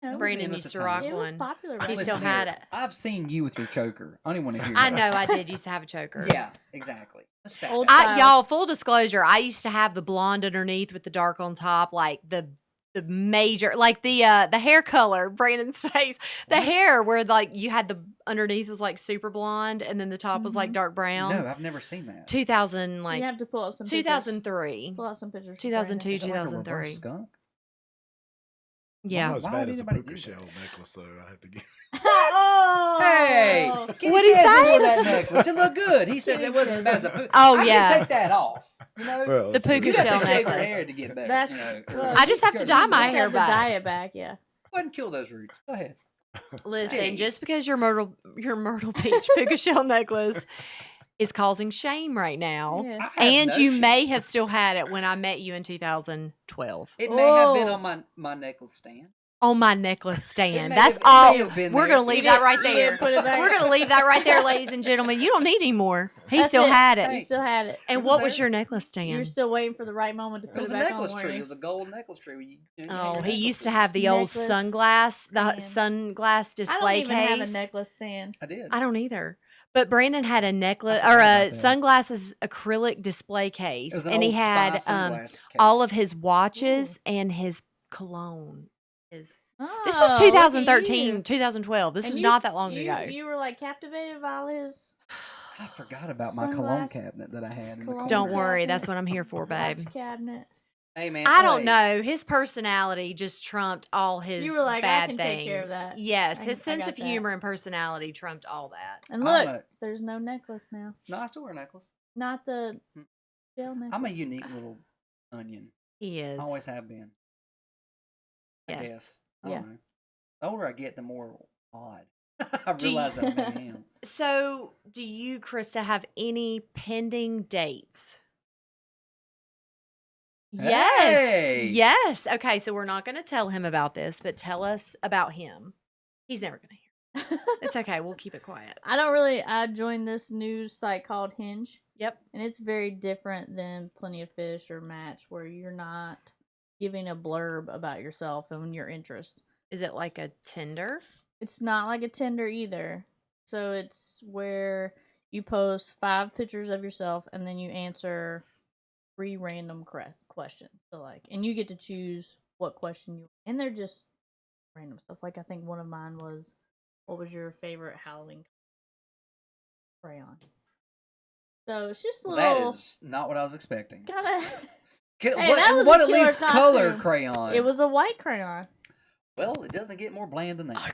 No, Brandon at used the to time. rock it was one. popular. He back still then. had here. it. I've seen you with your choker. I don't even want to hear. I that. know I did used to have a choker. Yeah, exactly. That's Old bad. Y'all, styles. full disclosure, I used to have the blonde underneath with the dark on top, like the major, like the hair color, Brandon's face, the What? hair where like you had the underneath was like super blonde and then the top was like dark brown. No, I've never seen that. 2000, like You have to pull up some pictures. 2003. Pull out some pictures. for 2002, Is it like a reverse 2003. skunk? Yeah. Not as Why bad would as a anybody puka do shell that? necklace, though. I have to give. Oh, Hey, Kenny What'd he Chesney say? wore that necklace. It looked good. He said Kenny that wasn't as bad as a puka. Oh, I yeah. can take that off. You know, Well, The it's good. puka you have shell to shave your necklace. hair to get better. That's you know, well, I just have to dye you my just hair have to back. dye it back. Yeah. Go ahead and kill those roots. Go ahead. Listen, Jeez. just because your Myrtle Beach puka shell necklace is causing shame right now, Yeah. I have and no you shame. may have still had it when I met you in 2012 It may have been Oh. on my necklace stand. on my necklace stand. may That's have- it all. may have been We're there. gonna leave You that didn't- right you there. didn't put it back. We're gonna leave that right there, ladies and gentlemen. You don't need any more. He That's still it. had You it. still had it. And It what was was there. your necklace stand? You're still waiting for the right moment to It put was it a back necklace on. tree. weren't It you? was a gold necklace tree. Where you know, Oh, hang he your used to necklaces. have the old Necklace. the sunglass I don't display even case. have a necklace stand. I did. I don't either. But Brandon had a necklace I or forgot a about that. sunglasses acrylic display case, It was an and he old had Spy sunglass case. all of his watches and his cologne. This Oh, was look at 2013, you. 2012. This And was you- not that long you, ago. You were like captivated by all his I forgot about my cologne Sunglass- cabinet that I had. In the cologne corner. Don't worry, cabinet, that's what I'm here for, babe. watch cabinet. Hey man, I don't hey. know. His personality just trumped all his You were like, I bad can things. take care of that. Yes, I- his I sense got of that. humor and personality trumped all that. And I look, don't know. there's no necklace now. No, I still wear a necklace. Not the gel necklace. I'm a unique little onion. He is. I always have been. I Yes. guess. I Yeah. don't know. The older I get, the more odd. I Do you- realize that I am. So, do you, Krista, have any pending dates? Yes. Hey! Yes. Okay, so we're not going to tell him about this, but tell us about him. He's never going to hear. It's okay. We'll keep it quiet. I joined this news site called Hinge, Yep. and it's very different than Plenty of Fish or Match, where you're not giving a blurb about yourself and your interest. Is it like a Tinder? It's not like a Tinder either. So it's where you post 5 pictures of yourself and then you answer 3 random questions. So and you get to choose what question you, and they're just random stuff. Like I think one of mine was, what was your favorite Halloween crayon? So it's just a little That is not what I was expecting. kind of. Hey, that was what a at killer least color costume. crayon? It was a white crayon. Well, it doesn't get more bland than that.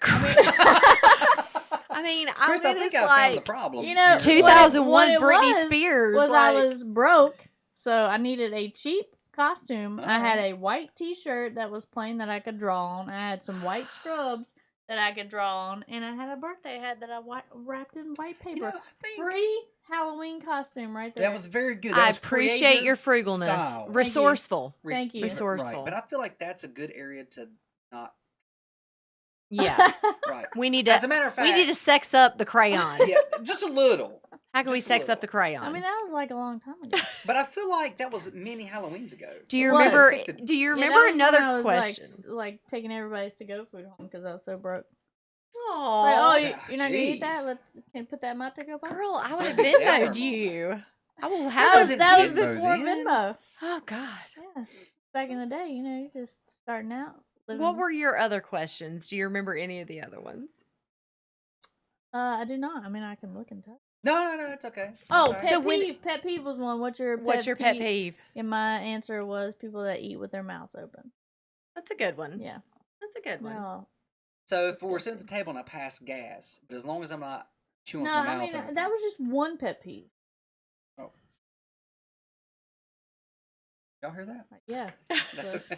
I mean, Chris, I think I found the problem. You know, here. 2001 what it Britney was, Spears. was I like- was broke, so I needed a cheap costume. I had Uh-huh. a white T-shirt that was plain that I could draw on. I had some white scrubs that I could draw on, and I had a birthday hat that I wrapped in white paper. You know, I think Free Halloween costume right there. that was very good. That I was appreciate your creative frugalness. style. Resourceful. Thank you. Resourceful. Right, but I feel like that's a good area to not. Yeah. Right. We need As to a matter of fact, we need to sex up the crayon. yeah, just a little. How can we Just a sex little. up the crayon? I mean, that was like a long time ago. But I feel like that was many Halloweens ago. do you It was. remember do you Yeah, remember that was when another I was, question? Like taking everybody's to-go food home because I was so broke. Aw. Like, oh, Aw, you're not gonna eat that? jeez. Can you put that in my to-go box? Girl, I would have Don't do that, Venmoed Mama. you. I will that have was wasn't that was Venmo before then. Venmo. Oh God. Yeah, back in the day, you're just starting out. Living. What were your other questions? Do you remember any of the other ones? I do not. I mean, I can look and touch. No, it's okay. Oh, It's pet all right. peeve. Pet peeve was one. What's your pet peeve? And my answer was people that eat with their mouths open. That's a good one. Yeah. That's a good one. No. So if we're sitting at the table and I pass gas, but as long as I'm not chewing No, with my I mouth. mean that was just one pet peeve. Oh. Y'all hear that? Yeah. That's okay.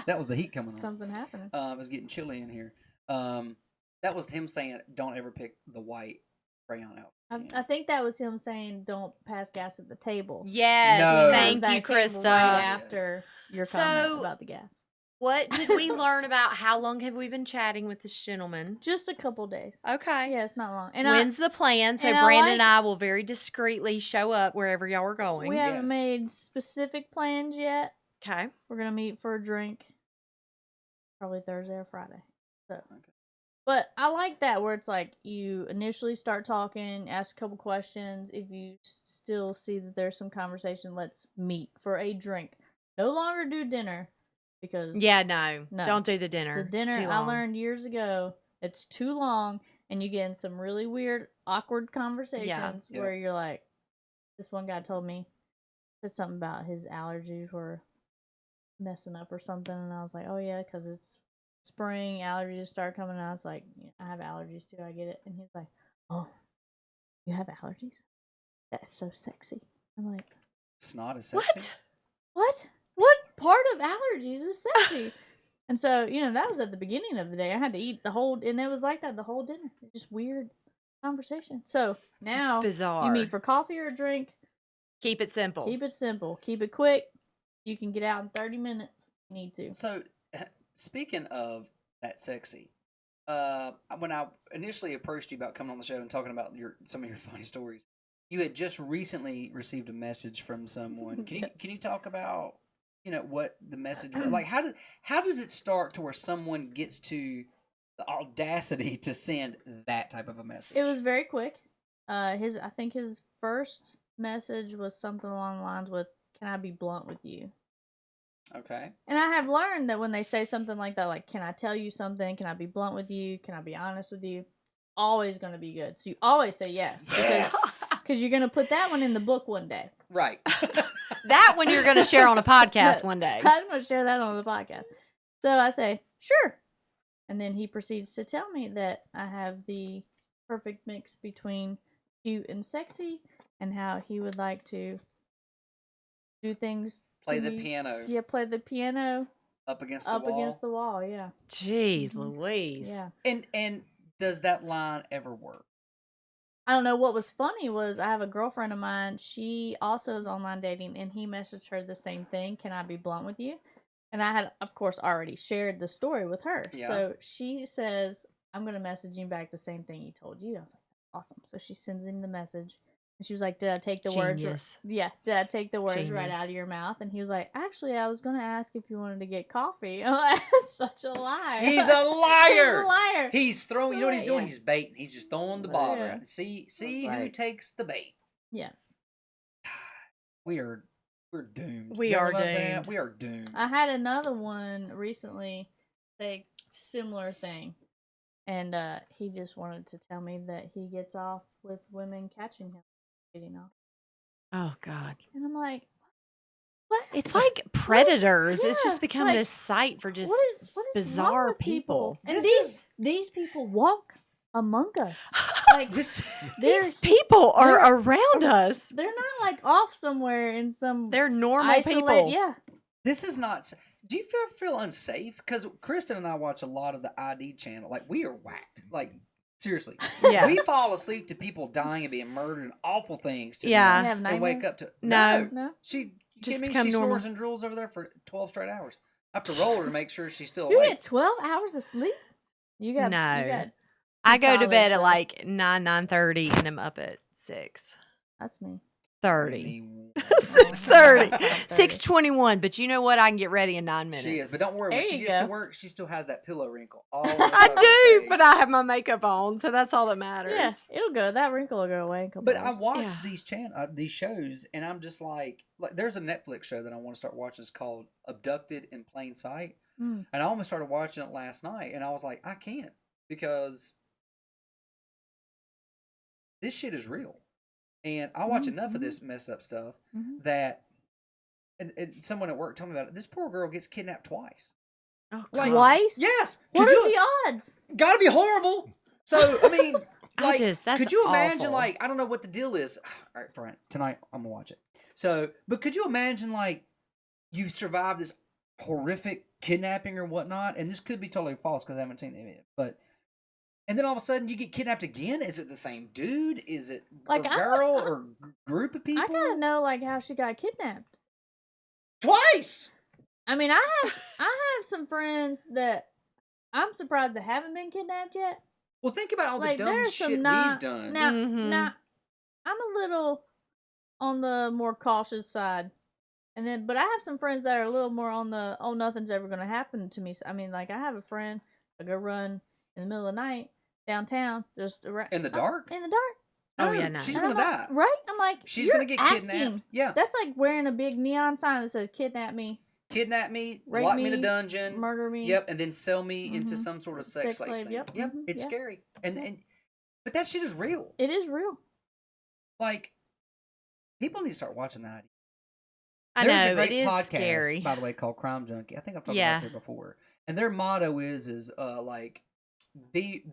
That was the heat coming on. Something happening. It was getting chilly in here. That was him saying, "Don't ever pick the white crayon out." I think that was him saying, "Don't pass gas at the table." Yes. No. Thank That you, came Krista. Right after your So- comment about the gas. What did we learn about how long have we been chatting with this gentleman? Just a couple days. Okay. Yeah, it's not long. And When's the plan? So and I Brandon and like- I will very discreetly show up wherever y'all are going. we haven't Yes. made specific plans yet. Okay. We're gonna meet for a drink, probably Thursday or Friday. So, Okay. but I like that where it's like you initially start talking, ask a couple questions. If you still see that there's some conversation, let's meet for a drink. No longer do dinner because Yeah, no. No. Don't do the dinner. the It's dinner too I long. learned years ago it's too long and you get in some really weird, awkward conversations Yeah. where you're like, this one guy told me said something about his allergies were messing up or something, and I was like, oh yeah, because it's spring, allergies start coming. And I was like, yeah, I have allergies too, I get it. And he's like, oh, you have allergies? That's so sexy. I'm like, It's not as sexy. What? what part of allergies is sexy? And so, that was at the beginning of the day. I had to eat the whole, and it was like that the whole dinner. It's just weird conversation. So now Bizarre. you meet for coffee or a drink. Keep it simple. Keep it simple. Keep it quick. You can get out in 30 minutes. You need to. So, speaking of that sexy, when I initially approached you about coming on the show and talking about some of your funny stories, you had just recently received a message from someone. Can Yes. you talk about what the message was? Like how does it start to where someone gets to the audacity to send that type of a message? It was very quick. I think his first message was something along the lines with, "Can I be blunt with you?" okay. And I have learned that when they say something like that, like, "Can I tell you something? Can I be blunt with you? Can I be honest with you?" It's always going to be good. So you always say yes because you're going to put that one in the book one day. Right. That one you're going to share on a podcast one day. I'm going to share that on the podcast. So I say, sure. And then he proceeds to tell me that I have the perfect mix between cute and sexy and how he would like to do things. Play to the me. piano Yeah, play the piano up against the up wall. against the wall. Yeah. Jeez Mhm. Louise. Yeah. And does that line ever work? I don't know. What was funny was I have a girlfriend of mine. She also is online dating, and he messaged her the same thing. "Can I be blunt with you?" And I had, of course, already shared the story with her. Yeah. So she says, "I'm going to message you back the same thing he told you." I was like, awesome. So she sends him the message. And she was like, "Did I take the words? Genius. Yeah, did I take the words right Genius. out of your mouth?" And he was like, "Actually, I was going to ask if you wanted to get coffee." I'm like, "That's such a liar." He's a liar. He's a liar. He's throwing. You know what he's doing? Yeah. He's baiting. He's just throwing the ball Yeah. around. See who Right. takes the bait. Yeah. We're doomed. We You are realize that? doomed. We are doomed. I had another one recently say similar thing. And he just wanted to tell me that he gets off with women catching him getting off. Oh God. And I'm like, what? It's like predators. It's yeah, just become like, this site for just what is bizarre wrong with people. And This these people walk among us. Like This these people are they're- around us. they're not like off somewhere in some They're normal isolate. people. Yeah. this is not. Do you feel unsafe? Because Kristen and I watch a lot of the ID channel. Like we are whacked. Like seriously, Yeah. we fall asleep to people dying and being murdered and awful things. To Yeah. them You have and wake nightmares? up to No. No. She Just just become she normal. snores and drools over there for 12 straight hours. I have to roll her to make sure she's still You awake. get 12 hours of sleep? You got No. You got I go to toddlers, bed at though. like 9:30 and I'm up at 6:30. That's me. 6:30. 5:30. 6:21. But you know what? I can get ready in 9 minutes. She is, but don't worry. When There she you gets to go. work, she still has that pillow wrinkle. All I do, but I have my makeup on, so that's all that matters. Yeah, it'll go. That wrinkle will go away in a couple But I hours. watch Yeah. these shows, and I'm just like there's a Netflix show that I want to start watching. It's called Abducted in Plain Sight, Mm. and I almost started watching it last night, and I was like, I can't because this shit is real. And I watch enough of this messed up stuff that, and someone at work told me about it. This poor girl gets kidnapped twice. Oh, Like, Twice? Yes. What are the odds? Gotta be horrible. So, I mean, like, that's could you imagine, awful. like, I don't know what the deal is. All right, fine. Tonight, I'm gonna watch it. So, but could you imagine, like, you survived this horrific kidnapping or whatnot, and this could be totally false because I haven't seen it, but. And then all of a sudden you get kidnapped again? Is it the same dude? Is it Like, a girl or group of people? I gotta know like how she got kidnapped. Twice! I mean, I have some friends that I'm surprised they haven't been kidnapped yet. Well, think about all Like, the dumb there's shit some we've not done. now. I'm a little on the more cautious side, but I have some friends that are a little more on the nothing's ever gonna happen to me. I mean, like I have a friend I go run in the middle of the night downtown, just around, In the dark? In the dark. Oh, yeah, no. She's And gonna I'm die. like, right? I'm like, She's you're gonna get asking. kidnapped. Yeah. That's like wearing a big neon sign that says "Kidnap me, Kidnap me, Rape lock me in a me, dungeon. murder me." Yep, and then sell me into Mhm. some sort of sex slave thing. Yep. Yep, Mhm. it's Yeah. scary. And Yeah. but that shit is real. It is real. Like, people need to start watching that. I There's know, a great it is podcast, scary. by the way, called Crime Junkie. I think I've talked Yeah. about it before. And their motto is like, be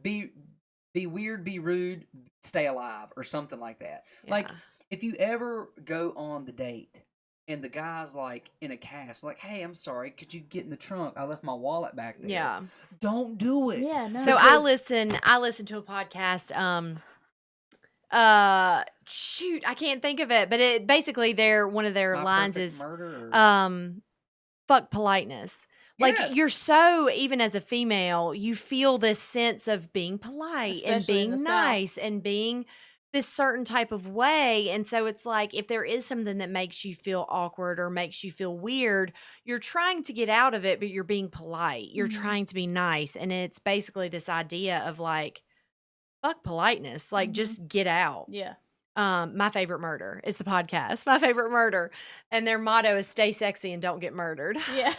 weird, be rude, stay alive, or something like that. Like, Yeah. if you ever go on the date and the guy's like in a cast, like, hey, I'm sorry, could you get in the trunk? I left my wallet back there. Yeah. Don't do it. Yeah, no. So I listen to a podcast, shoot, I can't think of it, but it basically one of their My lines Perfect is Murder or... fuck politeness. Like, Yes. you're so, even as a female, you feel this sense of being polite and Especially in being the South. nice and being this certain type of way. And so it's like, if there is something that makes you feel awkward or makes you feel weird, you're trying to get out of it, but you're being polite. You're Mhm. trying to be nice. And it's basically this idea of like, fuck politeness. Like, Mhm. just get out. Yeah. My Favorite Murder is the podcast. My Favorite Murder. And their motto is stay sexy and don't get murdered. Yeah.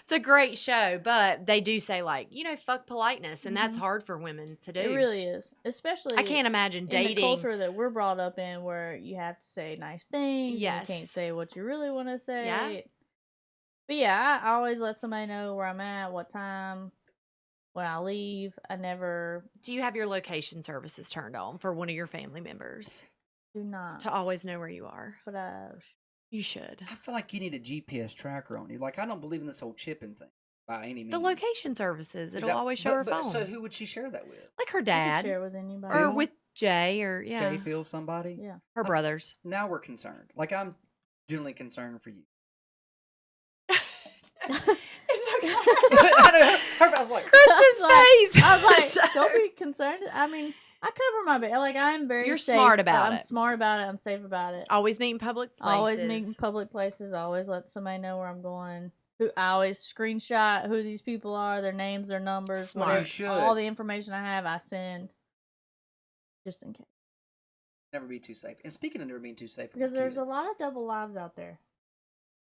It's a great show, but they do say like, fuck politeness. And that's Mhm. hard for women to do. It really is. Especially I can't imagine in dating. the culture that we're brought up in where you have to say nice things. And Yes. you can't say what you really want to say. Yeah. But yeah, I always let somebody know where I'm at, what time, when I leave. I never Do you have your location services turned on for one of your family members do not. to always know where you are? But You should. I feel like you need a GPS tracker on you. Like, I don't believe in this whole chipping thing by any means. The location services. Is It'll that- always show but- her but- phone. So who would she share that with? Like her I can dad. share with anybody. Or Phil? with Jay or Jay Phil, somebody? Yeah. her brothers. Now we're concerned. Like, I'm genuinely concerned for you. It's okay. I was like, Kristen's face. I was like, So- don't be concerned. I mean, I cover my base. Like, I'm very You're safe. smart about I'm it. smart about it. I'm safe about it. Always meet in public places. I always meet in public places. I always let somebody know where I'm going. I always screenshot who these people are, their names, their numbers, Smart. whatever. You should. All the information I have, I send just in case. never be too safe. And speaking of never being too safe, Because with there's a kids, lot of double lives out there.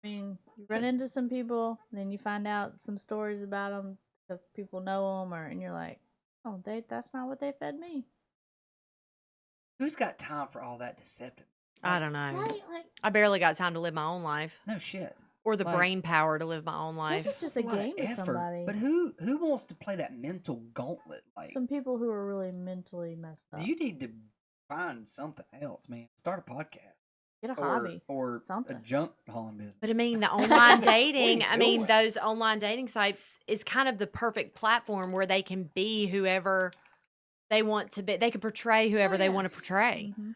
I mean, you run into some people, then you find out some stories about them because people know them, and you're like, oh, that's not what they fed me. who's got time for all that deceptive? I don't know. Right? Like, I barely got time to live my own life No shit. or the Like- brain power to live my own life. this is just It's a lot of game with effort. somebody. But who wants to play that mental gauntlet? Like, Some people who are really mentally messed up. you need to find something else, man. Start a podcast. Get a Or, hobby. or a Something. junk hauling business. But I mean, the online dating, What are you I mean, doing? those online dating sites is kind of the perfect platform where they can be whoever they want to be. They can portray whoever Oh, they yeah. want to portray. Mhm. Did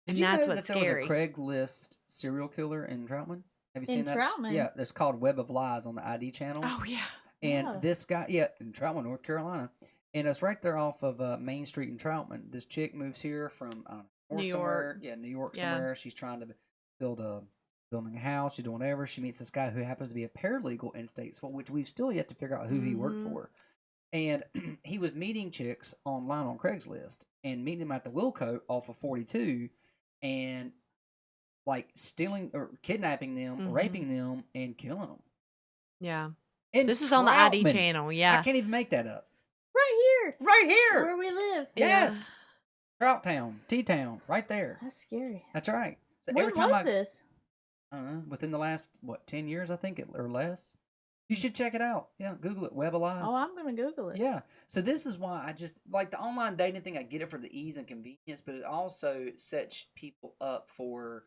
And you that's know what's that there scary. was a Craigslist serial killer in Troutman? Have you In seen that? Troutman? Yeah, it's called Web of Lies on the ID channel. Oh, yeah. And Yeah. this guy, in Troutman, North Carolina, and it's right there off of Main Street in Troutman. This chick moves here from I don't know, New York. somewhere. Yeah, New York Yeah. somewhere. She's trying to building a house. She's doing whatever. She meets this guy who happens to be a paralegal in Statesville, which we've still yet to figure out who he worked Mhm. for. And he was meeting chicks online on Craigslist and meeting them at the Wilco off of 42, and like stealing or kidnapping them, Mhm. raping them, and killing them. Yeah. And This is on the ID Troutman. channel. Yeah. I can't even make that up. Right here. Right here. Where we live. Yeah. Yes. Trout Town, T-Town, right there. That's scary. That's right. So When every time was this? within the last 10 years, I think, or less. You should check it out. Yeah, Google it. Web of Lies. Oh, I'm gonna Google it. Yeah. So this is why I just like the online dating thing. I get it for the ease and convenience, but it also sets people up for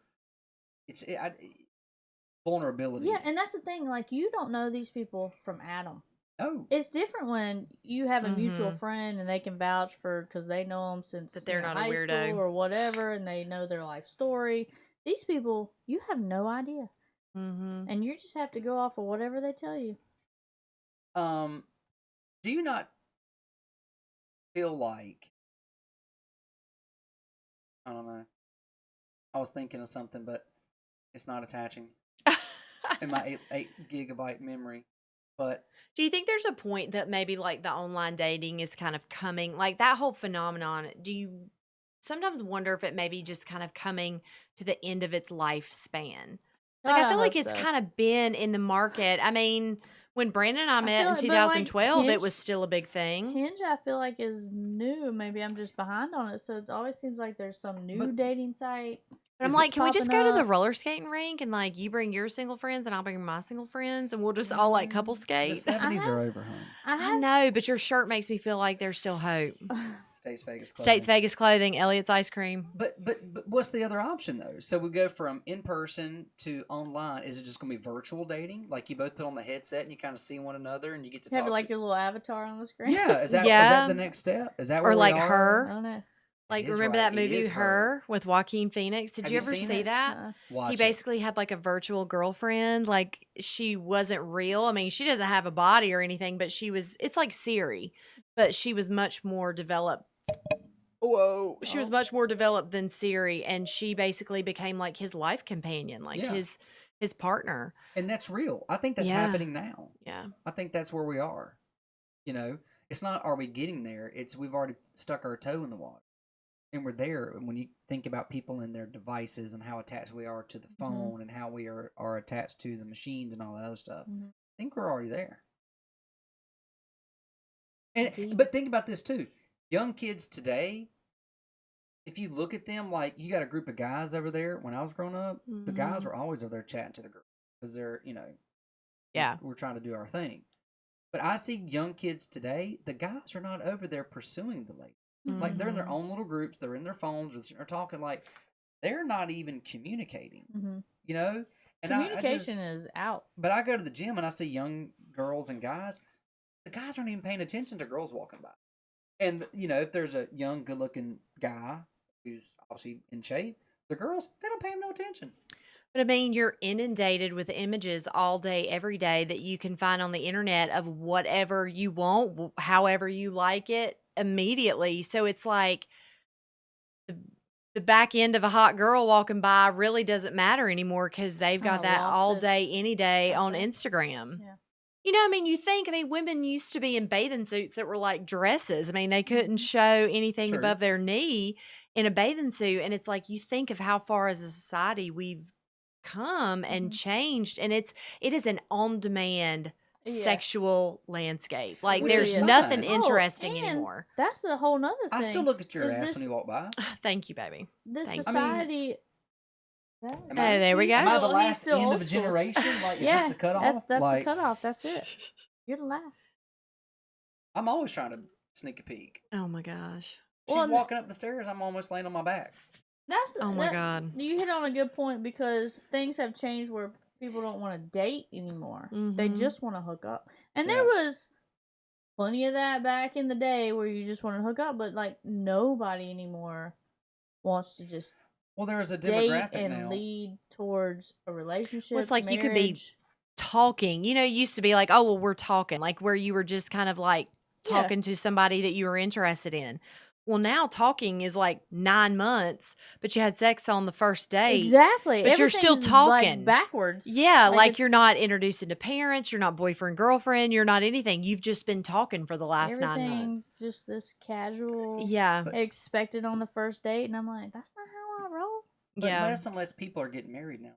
vulnerability. Yeah, and that's the thing. Like, you don't know these people from Adam. Oh, It's different when you have a mutual Mhm. friend and they can vouch for because they know them since That they're not a high weirdo. school or whatever, and they know their life story. These people, you have no idea, Mm-hmm. and you just have to go off of whatever they tell you. do you not feel like I don't know? I was thinking of something, but it's not attaching in my 8 gigabyte memory. But Do you think there's a point that maybe like the online dating is kind of coming, like that whole phenomenon? Do you sometimes wonder if it may be just kind of coming to the end of its lifespan? Like, I feel like hope it's so. kind of been in the market. I mean, when Brandon and I met feel in like- but, like, 2012, it was Hinge- still a big thing. Hinge, I feel like, is new. Maybe I'm just behind on it, so it always seems like there's some new But- dating site. But I'm Is like, this can we just popping go to the up? roller skating rink and like you bring your single friends and I'll bring my single friends and we'll just all like couple the skate? 70s are have- overhung. I know, but your shirt makes me feel like there's still hope. States Vegas clothing. States Vegas clothing, Elliot's ice cream. But what's the other option though? So we go from in person to online. Is it just going to be virtual dating? Like you both put on the headset and you kind of see one another and you get to Have talk. like your little avatar on the screen. Yeah, is that Yeah. the next step? Is that Or where like we are? I Her. don't know. Like, is remember right, that it movie, is Her, with Joaquin Phoenix? Did Have you you ever seen see it? that? Watch He it. basically had like a virtual girlfriend. Like, she wasn't real. I mean, she doesn't have a body or anything, but it's like Siri, but she was much more developed. Whoa. She was Oh. much more developed than Siri, and she basically became like his life companion, like Yeah. his partner. And that's real. I think that's Yeah. happening now. Yeah. I think that's where we are. You know, it's not are we getting there? It's we've already stuck our toe in the water. And we're there. And when you think about people and their devices and how attached we are to the phone and how we are attached to the machines and all that other stuff, Mhm. I think we're already there. And Deep. but think about this too. Young kids today, if you look at them, like you got a group of guys over there. When I was growing up, the guys Mhm. were always over there chatting to the girls because they're Yeah. we're trying to do our thing. But I see young kids today, the guys are not over there pursuing the ladies. Like they're in their Mhm. own little groups, they're in their phones, they're talking like they're not even communicating. Mhm. You know, and Communication is out. But I go to the gym and I see young girls and guys. The guys aren't even paying attention to girls walking by. And if there's a young, good-looking guy who's obviously in shape, the girls they don't pay him no attention. But I mean, you're inundated with images all day, every day that you can find on the internet of whatever you want, however you like it immediately. So it's like the back end of a hot girl walking by really doesn't matter anymore because they've got Oh, that lost all its day, any day on effect. Instagram. Yeah. I mean, women used to be in bathing suits that were like dresses. I mean, they couldn't Mhm. show anything True. above their knee in a bathing suit. And it's like, you think of how far as a society we've come and Mhm. changed. And it is an on-demand Yeah. sexual landscape. Like, Which there's is nothing fine. interesting and anymore. That's the whole nother thing. I still look at your is ass this, when you walk by. Thank you, baby. This Thank you. society. Am I- Hey, there we he's go. Am I the still- he's last still end old of a school. generation? Like, is Yeah, this the cutoff? that's Like, the cutoff. That's it. You're the last. I'm always trying to sneak a peek. Oh my gosh. She's Well, walking up the stairs. I'm almost laying on my back. Oh my God. You hit on a good point because things have changed where people don't want to date anymore. They Mhm. just want to hook up. And Yeah. there was plenty of that back in the day where you just want to hook up, but like nobody anymore wants to just Well, there's a date demographic and now. lead towards a relationship. Well, it's like you could be marriage. talking. It used to be like, oh, well, we're talking, like where you were just kind of like Yeah. talking to somebody that you were interested in. Well, now talking is like 9 months, but you had sex on the first date. Exactly. But you're still Everything's, talking. like, backwards. Yeah, like it's- you're not introducing to parents, you're not boyfriend, girlfriend, you're not anything. You've just been talking for the last 9 months. everything's just this casual. Yeah, Expected on the first date, and I'm like, that's not how I roll. But yeah. less and less people are getting married now.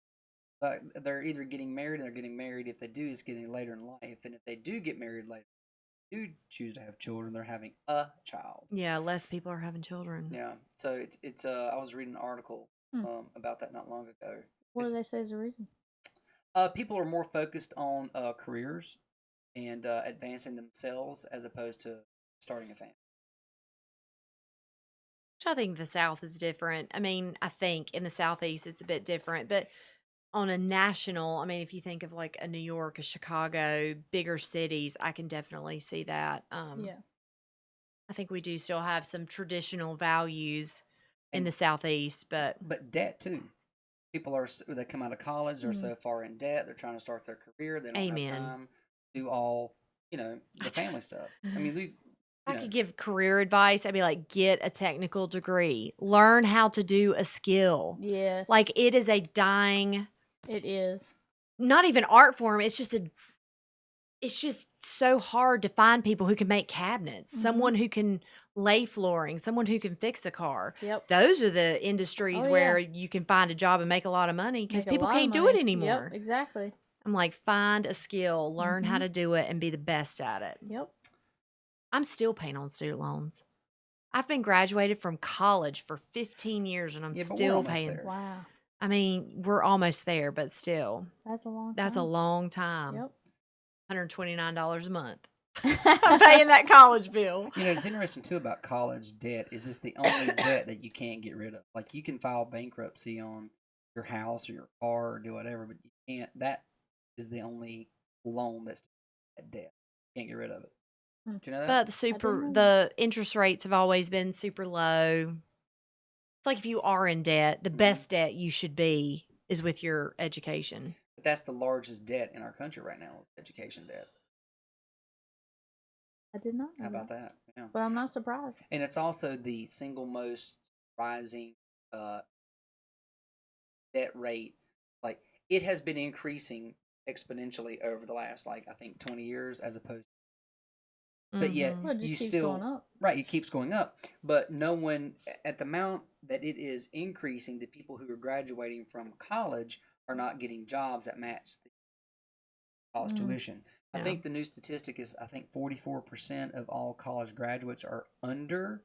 Like they're either getting married and they're getting married. If they do, it's getting later in life. And if they do get married later, do choose to have children, they're having a child. Yeah, less people are having children. Yeah. So it's I was reading an article about that not long ago. What do they say is the reason? People are more focused on careers and advancing themselves as opposed to starting a family. Which I think the South is different. I mean, I think in the Southeast it's a bit different, but on a national, I mean, if you think of like a New York, a Chicago, bigger cities, I can definitely see that. Yeah. I think we do still have some traditional values in the Southeast, but debt too. People they come out of college, they're so far in debt, they're trying to start their career, they don't have time to do all the family stuff. I mean, I could give career advice. I'd be like, get a technical degree, learn how to do a skill. Yes. Like it is a dying. It is. Not even art form. It's just so hard to find people who can make cabinets, someone who can lay flooring, someone who can fix a car. Yep. Those are the industries where you can find a job and make a lot of money because people can't do it anymore. Yep, exactly. I'm like, find a skill, learn how to do it, and be the best at it. Yep. I'm still paying on student loans. I've been graduated from college for 15 years and I'm still paying. There. Wow. I mean, we're almost there, but still. That's a long time. That's a long time. Yep. $129 a month. I'm paying that college bill. It's interesting too about college debt is it's the only debt that you can't get rid of. Like you can file bankruptcy on your house or your car or do whatever, but you can't. That is the only loan that's that debt. You can't get rid of it. Do you know that? But the interest rates have always been super low. It's like if you are in debt, the best debt you should be is with your education. But that's the largest debt in our country right now is education debt. I did not know How about that? Yeah. But I'm not surprised. And it's also the single most rising debt rate. Like it has been increasing exponentially over the last, I think 20 years as opposed. But yet Well, it just you keeps still going up. Right, it keeps going up. But no one at the amount that it is increasing, the people who are graduating from college are not getting jobs that match the college tuition. I think the new statistic is 44% of all college graduates are under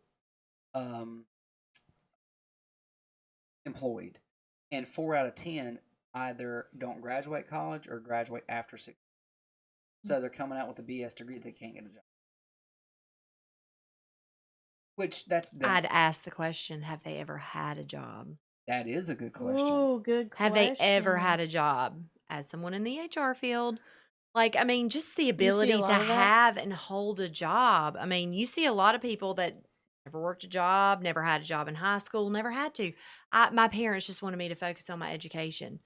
employed. And 4 out of 10 either don't graduate college or graduate after 6. So they're coming out with a BS degree, they can't get a job. Which I'd ask the question, have they ever had a job? That is a good question. Oh, good question. Have they ever had a job as someone in the HR field? Like, I mean, just the ability to have and hold a job. I mean, you see a lot of people that never worked a job, never had a job in high school, never had to. My parents just wanted me to focus on my education.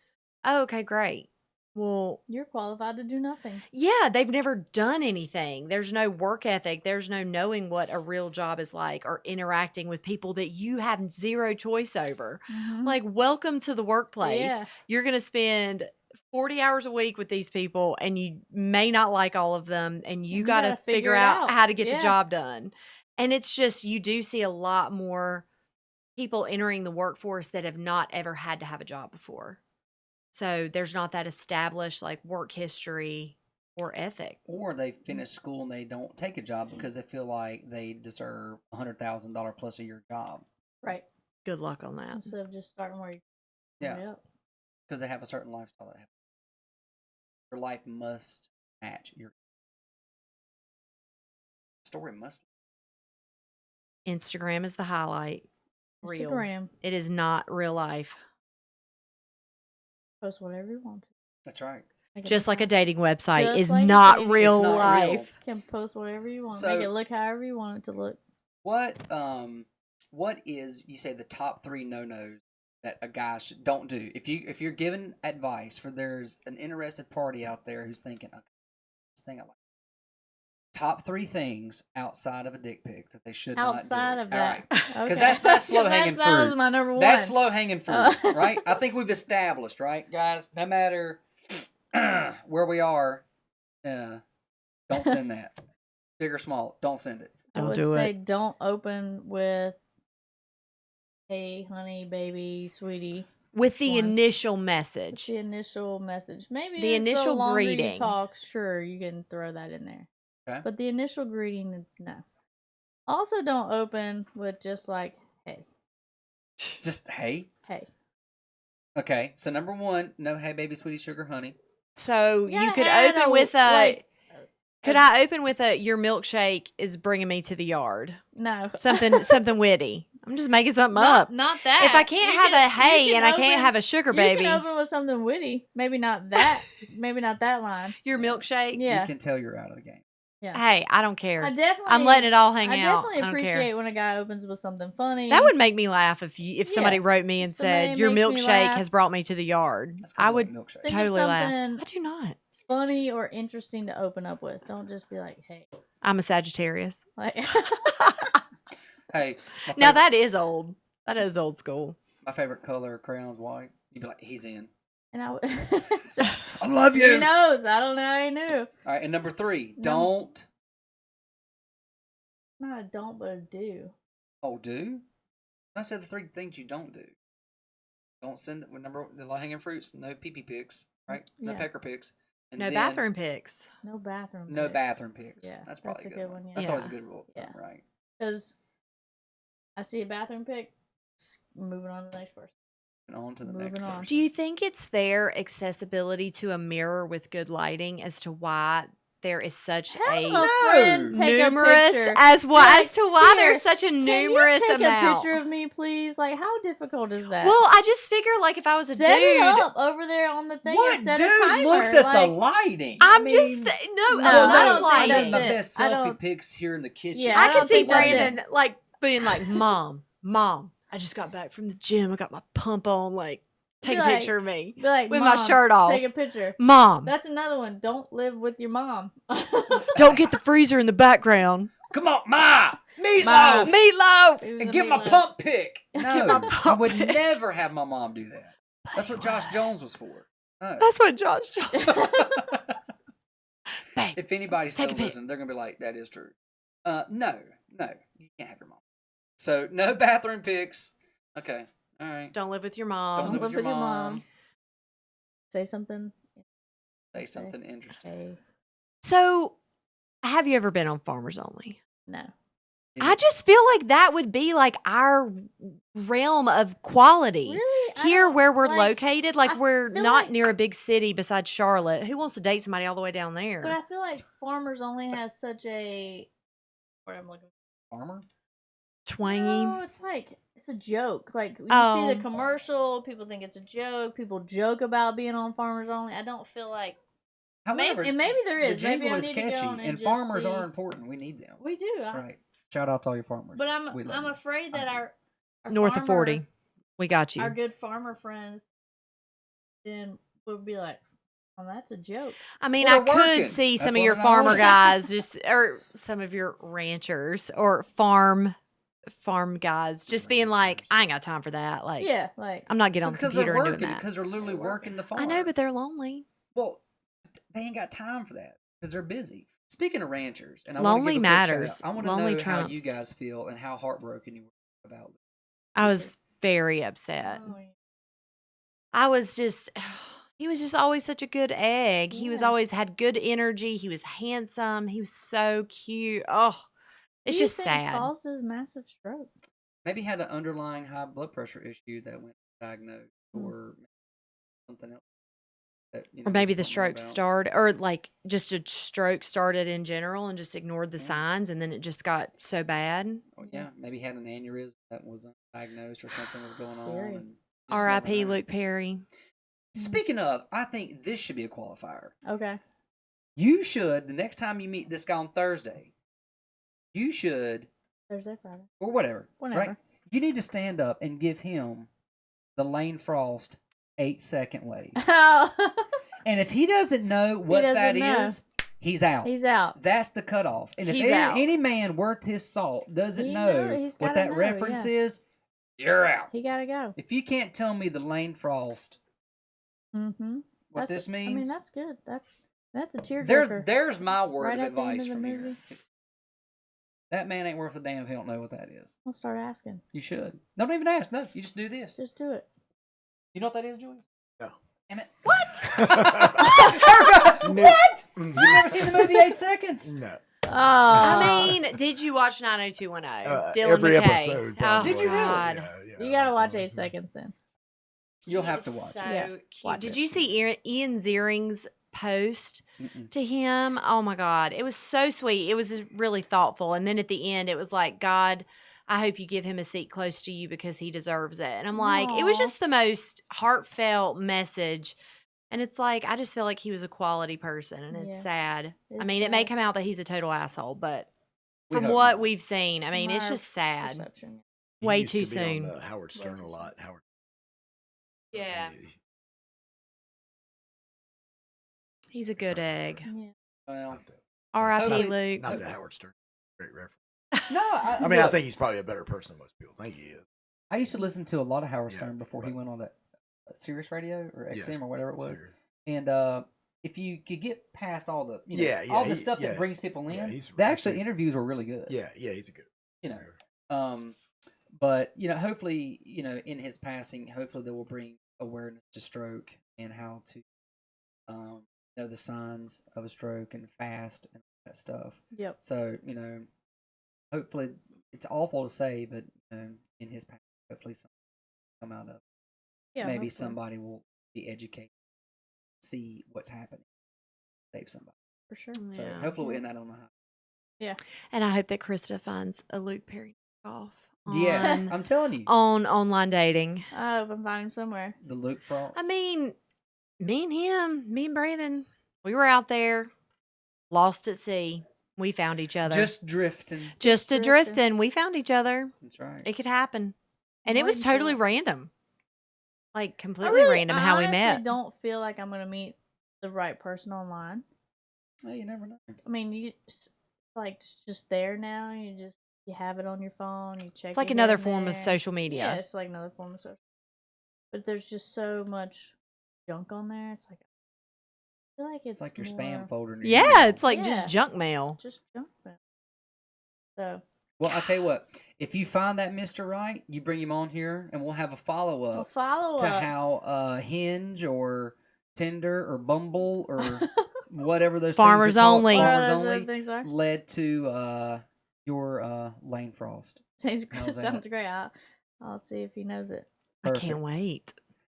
Oh, okay, great. Well, you're qualified to do nothing. Yeah, they've never done anything. There's no work ethic. There's no knowing what a real job is like or interacting with people that you have zero choice over. Like, welcome to the workplace. Yeah. You're going to spend 40 hours a week with these people and you may not like all of them and you got to figure out how to get the job done. And it's just, you do see a lot more people entering the workforce that have not ever had to have a job before. So there's not that established work history or ethic. Or they finish school and they don't take a job because they feel like they deserve $100,000 plus a year job. Right. Good luck on that. Instead of just starting where you because they have a certain lifestyle that your life must match your story must. Instagram is the highlight. Instagram. It is not real life. Post whatever you want to. That's right. Just like a dating website Just is like not real life. You can post whatever you want. So, make it look however you want it to look. What is, you say, the top 3 no-nos that a guy don't do? If you're given advice for there's an interested party out there who's thinking, okay, this thing I like. Top 3 things outside of a dick pic that they should not do. Outside of that. Because that's low hanging fruit. That was my number 1. That's low hanging fruit, right? I think we've established, right, guys? No matter where we are, don't send that. Big or small, don't send it. I would say don't open with, hey, honey, baby, sweetie. With the initial message. The initial message. Maybe the initial the longer greeting. You talk, sure, you can throw that in there. Okay. But the initial greeting, no. Also, don't open with just like, hey. Just hey. Hey. Okay, so number 1, no hey baby sweetie sugar honey. So You you gotta could add open a, with a. like, Could I open with a your milkshake is bringing me to the yard? No. Something witty. I'm just making something up. Not that. If I can't You have can- a hey you and can I can't open- have a sugar You baby, can open with something witty. Maybe not that. Maybe not that line. your milkshake. Yeah. You can tell you're out of the game. Yeah. Hey, I don't care. I definitely. I'm letting it all hang I out. definitely I don't care. appreciate when a guy opens with something funny. That would make me laugh if somebody Yeah. wrote me and Somebody said your makes me milkshake laugh. has brought me to the yard. That's 'cause I you would like milkshake. Think totally of laugh. something I do not. funny or interesting to open up with. Don't just be like, hey. I'm a Sagittarius. Like, Hey, Now that is old. That is old school. my favorite color of crayon's white. You'd be like, he's in. and I. I love you. He knows. I don't know how he knew. All right, and number 3, No. don't. Not a don't, but a do. Oh, do? I said the 3 things you don't do. Don't send number the low hanging fruits. No pee pics, right? No Yeah. pecker pics. And No then bathroom pics. No bathroom. No pics. bathroom pics. Yeah, That's probably that's a good one. yeah. That's always a Yeah. good rule of thumb, Yeah. right? Because I see a bathroom pic, moving on to the next person. And on to the Moving next on. person. Do you think it's their accessibility to a mirror with good lighting as to why there is such Have a a friend take numerous a picture. as Like, as to why here, there's such a Can numerous you take amount? a picture of me, please? Like, how difficult is that? Well, I just figure like if I was a set dude, it up over there on the thing What and set dude a timer. looks at like, the lighting? I'm I just mean, no, No, I I love don't think I lighting. got my that's it. best I selfie don't- pics here in the kitchen. Yeah, I I can don't see think that's it. Brandon like being like, "Mom, I just got back from the gym. I got my pump on. Like, take a like- picture of me, Be like, with my "Mom, shirt off." Take a picture. Mom. That's another one. Don't live with your mom. Don't get the freezer in the background. Come on, Ma! Ma. Meatloaf! Meatloaf. It was And a get my meatloaf. pump pic. Get No, my I pump would pic. never have my mom do that. That's what Josh Jones was for. No. That's what Josh. Babe, If anybody's Take still a pic. listening, they're gonna be like, "That is true." No, you can't have your mom. So no bathroom pics. Okay, all right. don't live with your mom. Don't live with your mom. Say something. Say something interesting. Hey, So, have you ever been on Farmers Only? no. I just feel like that would be like our realm of quality. Really? I Here don't- where we're like, located, like I we're feel not like- near a big city besides Charlotte. Who wants to date somebody all the way down there? But I feel like Farmers Only has such a. What I'm looking Farmer. Twangy. No, it's like it's a joke. Like you see Oh. the commercial, people think it's a joke. People joke about being on Farmers Only. I don't feel like However, maybe there the is. Maybe jingle I is need to catchy, go on and just farmers see. are important. We need them. We do. Right. Shout out to all your farmers. But I'm We love I'm you. afraid that I do. our North of farmer- 40. We got you. our good farmer friends then would be like, "Oh, that's a joke." I mean, Well, I they're could working. see That's some of why your they're not farmer working. guys just, or some of your ranchers or farm guys just being like, Ranchers. I ain't got time for that. Like, Yeah, like I'm not getting on the Because computer they're and working. doing that. Because they're literally They're working the farm. I know, but they're lonely. well, they ain't got time for that because they're busy. Speaking of ranchers, and I Lonely want to give a quick shout matters. out. I want to Lonely know how you trumps. guys feel and how heartbroken you were about. I was very upset. oh, yeah. I was just, he was just always such a good egg. He was Yeah. always had good energy. He was handsome. He was so cute. Oh, it's What do you just think sad. causes massive stroke? Maybe had an underlying high blood pressure issue that went diagnosed, Hmm. or something else. That, you Or know, maybe we the just don't know stroke about. started, or like just a stroke started in general and just ignored the Yeah. signs, and then it just got so bad. Or, yeah, maybe had an aneurysm that wasn't diagnosed or something was going Scary. on. And just never R.I.P. know. Luke Perry. Speaking of, I think this should be a qualifier. Okay. You should, the next time you meet this guy on Thursday, you should, Thursday, Friday. or whatever, Whenever. right? You need to stand up and give him the Lane Frost 8-second wave. And if he doesn't know what that doesn't is, he's out. He's out. That's the cutoff. And if He's out. any man worth his salt doesn't He know he's what gotta that know, reference yeah. is, you're out. He gotta go. If you can't tell me the Lane Frost, Mm-hmm. what this means, I mean, that's good. That's a tearjerker. there's my word Right of at the end advice of the from here. movie. That man ain't worth a damn if he don't know what that is. We'll start asking. You should. Don't even ask. No, you just do this. Just do it. You know what that is, Julie? No. Damn it. What? What? No. You've never seen the movie 8 Seconds? No. I mean, did you watch 90210? Dylan every McKay. episode. Oh, probably. Did you really? God. Yeah, You gotta watch 8 Seconds then. You'll have to watch So it. Yeah, cute. watch Did it. you see Ian Ziering's post Mm-mm. to him? Oh my God. It was so sweet. It was just really thoughtful. And then at the end, it was like, God, I hope you give him a seat close to you because he deserves it. And I'm like, it was Aw. just the most heartfelt message. And it's like, I just feel like he was a quality person, and it's Yeah. sad. I It's mean, it may sad. come out that he's a total asshole, but We from hope what not. we've seen, I mean, From it's our just sad. Perception. He Way used too to be soon. on Howard Stern a lot. Howard. Yeah. He's a good egg. Yeah. Well, Not that, R.I.P. Hopefully- Luke. not that Howard Stern. Great reference. no, I mean, I think he's probably a better person than most people think he is. I used to listen to a lot of Howard Yeah, Stern before he right. went on that Sirius Radio or XM Yes, or whatever it was. serious. And if you could get past all the Yeah, all the he- stuff yeah. that brings people in, Yeah, he's the actual actually- interviews were really good. Yeah, he's a good. You know. But hopefully, in his passing, hopefully that will bring awareness to stroke and how to know the signs of a stroke and fast and all that stuff. Yep. So, hopefully it's awful to say, but in his passing, hopefully something will come out of it. Yeah. Maybe hopefully. somebody will be educated, see what's happening, save somebody. For sure. So Yeah. hopefully we'll end that on a high. And I hope that Krista finds a Luke Perry off. Yes, I'm telling you. On online dating. I hope I find him somewhere. The Luke fraud. I mean, me and him, me and Brandon, we were out there, lost at sea. We found each other. Just drifting. Just a drifting. drifting. We found each other. That's right. It could happen. And I'm it was waiting for totally it. random. Like, I completely really- random how we I met. honestly don't feel like I'm gonna meet the right person online. Well, you never know. I mean, it's like it's just there now. You have it on your phone. You check. It's like it another in form of there. social media. Yeah, it's like another form of social. But there's just so much junk on there. It's like I feel like It's like your more spam folder. in your Yeah, email. it's like Yeah. just junk mail. just junk. Mail. So Well, I'll tell you what. If you find that Mr. Right, you bring him on here, and we'll have a follow we'll up follow to up. how Hinge or Tinder or Bumble or whatever those Farmers things are called, Only. What Farmers those other Only things are. led to your Lane Frost. Sounds How's that? sounds great. I'll see if he knows it. I Perfect. can't wait.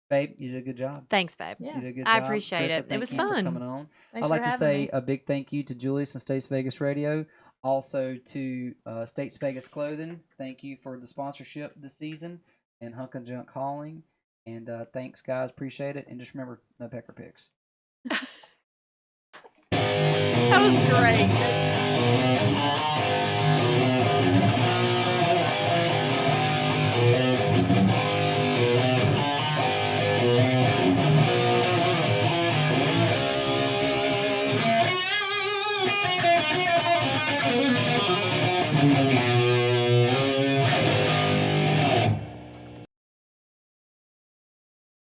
Babe, you did a good job. Thanks, babe. Yeah. You did a good I job. appreciate Krista, it. It thank was you for fun. coming on. Thanks I'd like for to having say me. a big thank you to Julius and States Vegas Radio, also to States Vegas Clothing. Thank you for the sponsorship this season, and Hunk and Junk Hauling. And thanks, guys. Appreciate it. And just remember, no pecker pics. That was great.